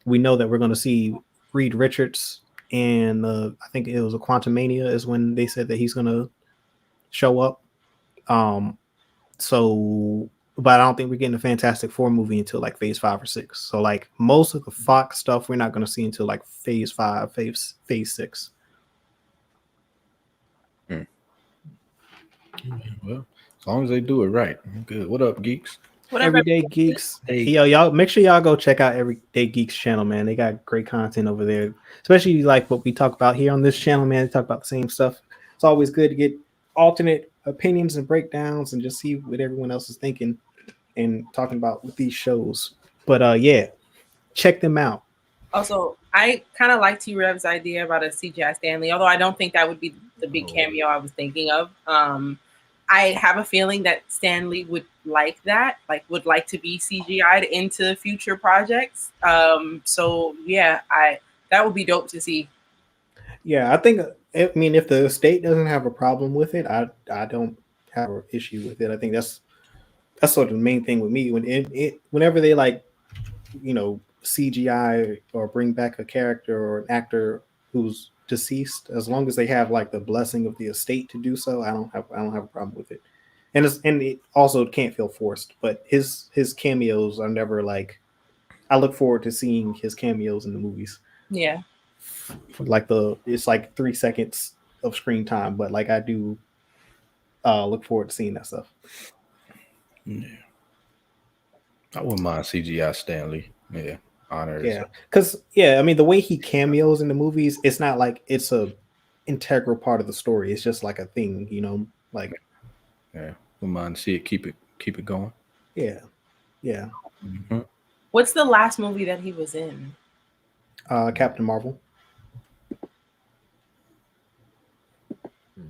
We know that we're going to see Reed Richards, and I think it was a Quantumania is when they said that he's going to show up. So, but I don't think we're getting a Fantastic Four movie until like phase 5 or 6. So like most of the Fox stuff we're not going to see until like phase 5, phase 6. Well, as long as they do it right, I'm good. What up, geeks? Everyday Geeks. Hey, yo, y'all make sure y'all go check out Everyday Geeks channel, man. They got great content over there, especially like what we talk about here on this channel, man. They talk about the same stuff. It's always good to get alternate opinions and breakdowns and just see what everyone else is thinking and talking about with these shows. But yeah, check them out. Also, I kind of like T-Rev's idea about a CGI Stan Lee, although I don't think that would be the big cameo I was thinking of. I have a feeling that Stan Lee would like that, like would like to be CGI'd into future projects. So yeah, that would be dope to see. Yeah, I think, I mean, if the state doesn't have a problem with it, I don't have an issue with it. I think that's sort of the main thing with me. Whenever they like, you know, CGI or bring back a character or an actor who's deceased, as long as they have like the blessing of the estate to do so, I don't have a problem with it. And it also can't feel forced. But his cameos are never like, I look forward to seeing his cameos in the movies. Yeah. Like it's like 3 seconds of screen time, but like I do look forward to seeing that stuff. Yeah. I wouldn't mind CGI Stan Lee. Yeah. Honor. Yeah. Because I mean the way he cameos in the movies, it's not like it's a integral part of the story. It's just like a thing, you know, like wouldn't mind to see it keep it going. Yeah. Mm-hmm. What's the last movie that he was in? Captain Marvel.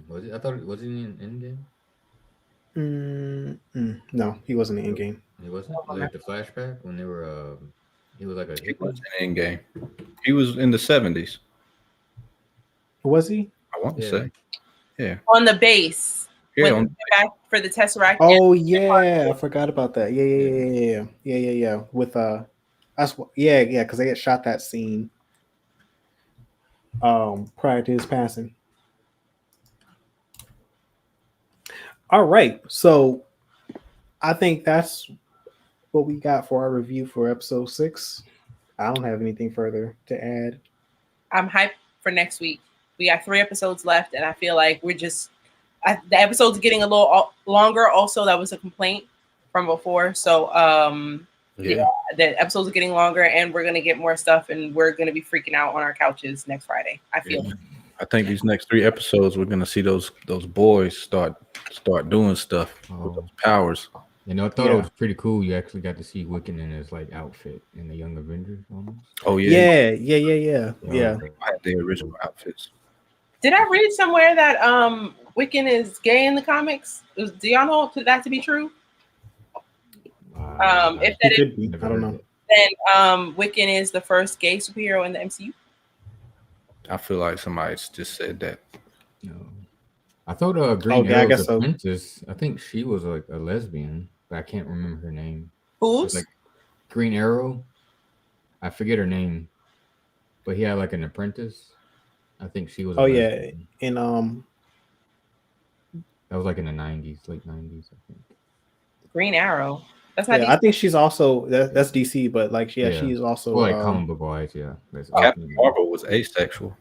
Was it? I thought was he in Endgame? No, he wasn't in Endgame. He wasn't. Like the flashback when they were. He was like a. He was in Endgame. He was in the 70s. Was he? I want to say. Yeah. On the base. when back for the Tesseract. Oh yeah, I forgot about that. Yeah. With that's because they had shot that scene prior to his passing. All right, so I think that's what we got for our review for episode 6. I don't have anything further to add. I'm hyped for next week. We got 3 episodes left, and I feel like we're just the episode's getting a little longer. Also, that was a complaint from before. So the episodes are getting longer, and we're gonna get more stuff, and we're gonna be freaking out on our couches next Friday. I feel. Yeah. I think these next 3 episodes, we're gonna see those boys start doing stuff with those powers. You know, I thought it was pretty cool. You actually got to see Wiccan in his like outfit in the Young Avengers almost. Oh yeah. Yeah. I had the original outfits. Did I read somewhere that Wiccan is gay in the comics? Do y'all know that to be true? If that is, I don't know. Then Wiccan is the first gay superhero in the MCU. I feel like somebody just said that. No. I thought Green Arrow's apprentice. I think she was like a lesbian, but I can't remember her name. Who's like Green Arrow? I forget her name, but he had like an apprentice. I think she was. In that was like in the '90s, late '90s, I think. Green Arrow. That's not. I think she's also that's DC, but like she's also like comic book wise, yeah. Captain Marvel was asexual.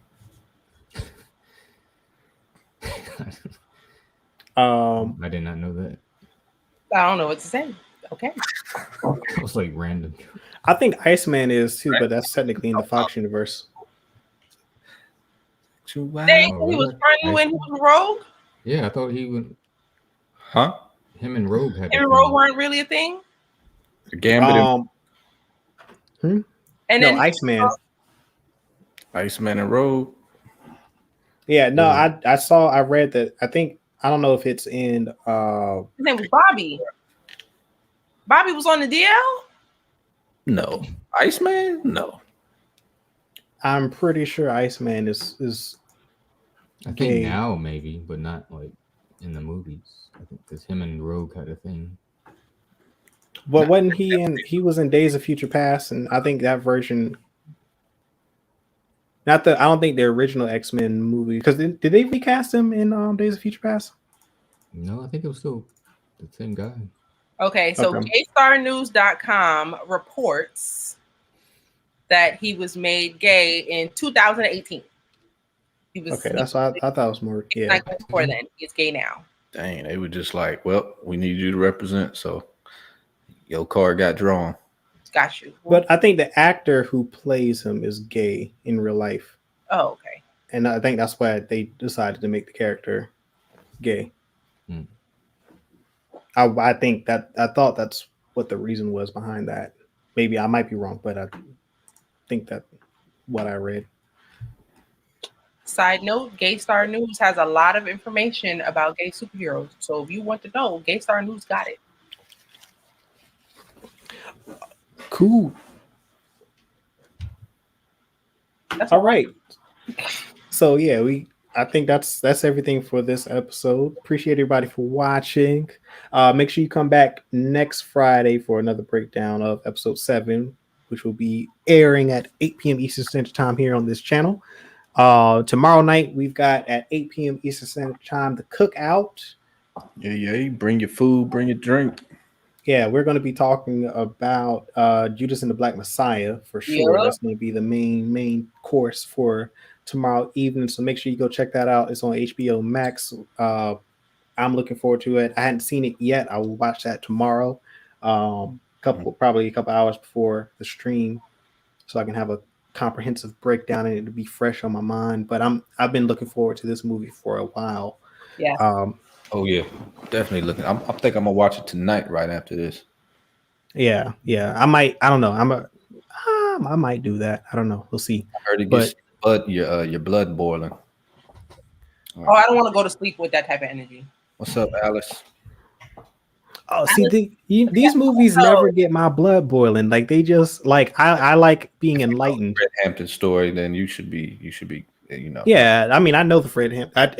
I did not know that. I don't know what to say. Okay. It was like random. I think Iceman is too, but that's technically in the Fox universe. He was friendly when he was Rogue. Yeah, I thought he would. Huh? Him and Rogue had. Him and Rogue weren't really a thing. The Gambit. And then Iceman. Iceman and Rogue. Yeah, no, I read that. I don't know if it's in his name was Bobby. Bobby was on the DL? No. Iceman? No. I'm pretty sure Iceman is I think now maybe, but not like in the movies. I think because him and Rogue had a thing. But wasn't he was in Days of Future Past, and I think that version. I don't think the original X-Men movie, because did they recast him in Days of Future Past? No, I think it was still the same guy. Okay, so gaystarnews.com reports that he was made gay in 2018. He was that's why I thought it was more. Yeah, like before then, he's gay now. Dang, they were just like, well, we need you to represent, so your card got drawn. Got you. But I think the actor who plays him is gay in real life. Oh, okay. And I think that's why they decided to make the character gay. I thought that's what the reason was behind that. Maybe I might be wrong, but I think that's what I read. Side note, Gaystar News has a lot of information about gay superheroes. So if you want to know, Gaystar News got it. Cool. All right. So yeah, I think that's everything for this episode. Appreciate everybody for watching. Make sure you come back next Friday for another breakdown of episode 7, which will be airing at 8 p.m. Eastern Standard Time here on this channel. Tomorrow night we've got at 8 p.m. Eastern Standard Time the Cookout. Yeah. Bring your food, bring your drink. Yeah, we're going to be talking about Judas and the Black Messiah for sure. Yeah. That's going to be the main course for tomorrow evening. So make sure you go check that out. It's on HBO Max. I'm looking forward to it. I hadn't seen it yet. I will watch that tomorrow. Probably a couple hours before the stream, so I can have a comprehensive breakdown and it to be fresh on my mind. But I've been looking forward to this movie for a while. Yeah. Oh yeah, definitely looking. I think I'm gonna watch it tonight, right after this. Yeah. I might. I don't know. I might do that. I don't know. We'll see. I heard it gets your blood boiling. Oh, I don't want to go to sleep with that type of energy. What's up, Alice? Oh, see, these movies never get my blood boiling. Like they just like I like being enlightened. Fred Hampton story, then you should be. You know. Yeah, I mean, I know the Fred Hampton.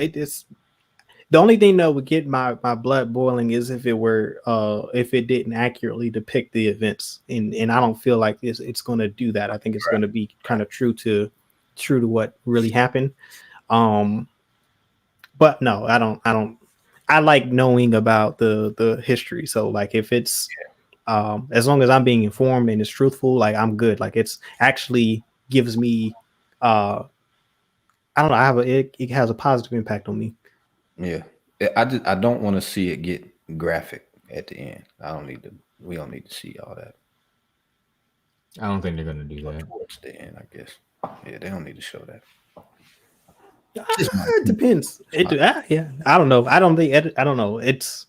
The only thing that would get my blood boiling is if it didn't accurately depict the events, and I don't feel like it's going to do that. I think it's going to be kind of true to what really happened. But no, I don't. I like knowing about the history. So like if it's as long as I'm being informed and it's truthful, like I'm good. Like it's actually gives me I don't know. It has a positive impact on me. Yeah, I don't want to see it get graphic at the end. We don't need to see all that. I don't think they're gonna do that towards the end. I guess. Yeah, they don't need to show that. It depends. Yeah, I don't know. I don't know. It's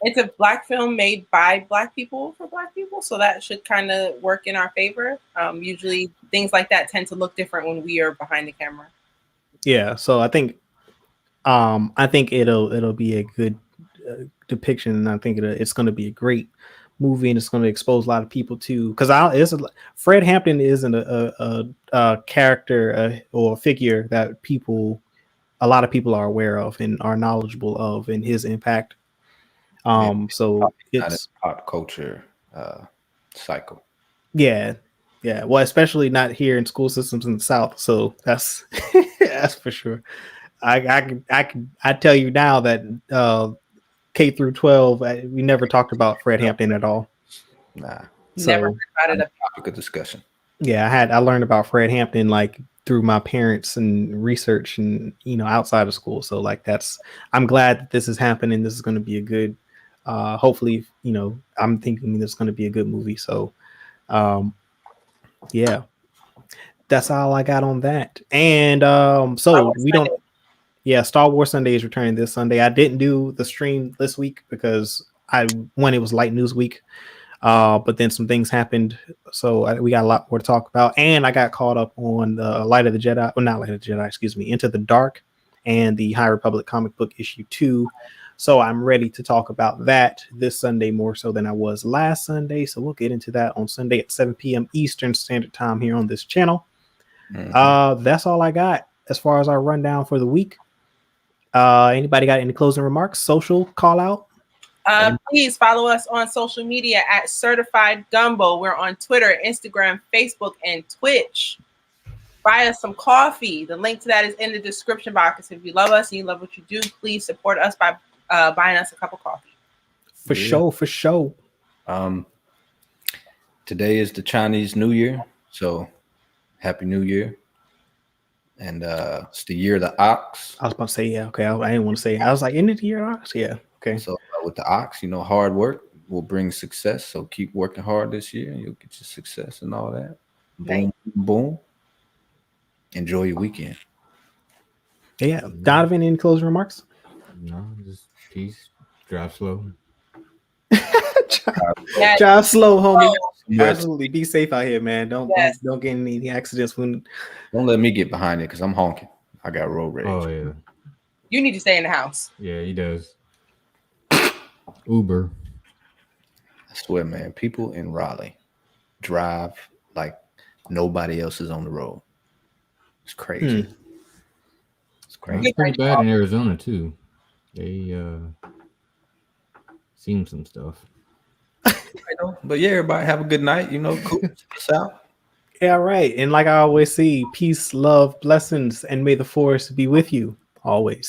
a Black film made by Black people for Black people, so that should kind of work in our favor. Usually, things like that tend to look different when we are behind the camera. Yeah, so I think it'll be a good depiction, and I think it's going to be a great movie, and it's going to expose a lot of people too. Because Fred Hampton isn't a character or a figure that a lot of people are aware of and are knowledgeable of, and his impact. So it's pop culture cycle. Yeah. Well, especially not here in school systems in the South. So that's that's for sure. I tell you now that K through 12, we never talked about Fred Hampton at all. Nah, never heard about it. A topic of discussion. Yeah, I learned about Fred Hampton like through my parents and research and outside of school. So like I'm glad that this is happening. This is going to be a good. Hopefully, I'm thinking this is going to be a good movie. So, yeah, that's all I got on that. And so we don't. Yeah, Star Wars Sunday is returning this Sunday. I didn't do the stream this week because it was light news week. But then some things happened, so we got a lot more to talk about. And I got caught up on the Light of the Jedi, well, not Light of the Jedi, excuse me, Into the Dark and the High Republic comic book issue 2. So I'm ready to talk about that this Sunday more so than I was last Sunday. So we'll get into that on Sunday at 7 p.m. Eastern Standard Time here on this channel. Mm-hmm. That's all I got as far as our rundown for the week. Anybody got any closing remarks? Social call out? Please follow us on social media at Certified Gumbo. We're on Twitter, Instagram, Facebook, and Twitch. Buy us some coffee. The link to that is in the description box. If you love us and you love what you do, please support us by buying us a cup of coffee. For sure. Today is the Chinese New Year, so Happy New Year. And it's the year of the ox. I was about to say, yeah, okay. I didn't want to say. I was like, isn't it the year of the ox? Yeah, okay. So with the ox, hard work will bring success. So keep working hard this year, and you'll get your success and all that. Boom, boom. Enjoy your weekend. Yeah, Donovan, any closing remarks? No, just peace. Drive slow. Drive slow, homie. Absolutely, be safe out here, man. Don't get any accidents. Don't let me get behind it because I'm honking. I got road rage. Oh yeah. You need to stay in the house. Yeah, he does. Uber. I swear, man. People in Raleigh drive like nobody else is on the road. It's crazy. It's crazy. It's pretty bad in Arizona too. They seen some stuff. But yeah, everybody have a good night. Coop, peace out. Yeah, right. And like I always say, peace, love, blessings, and may the force be with you always.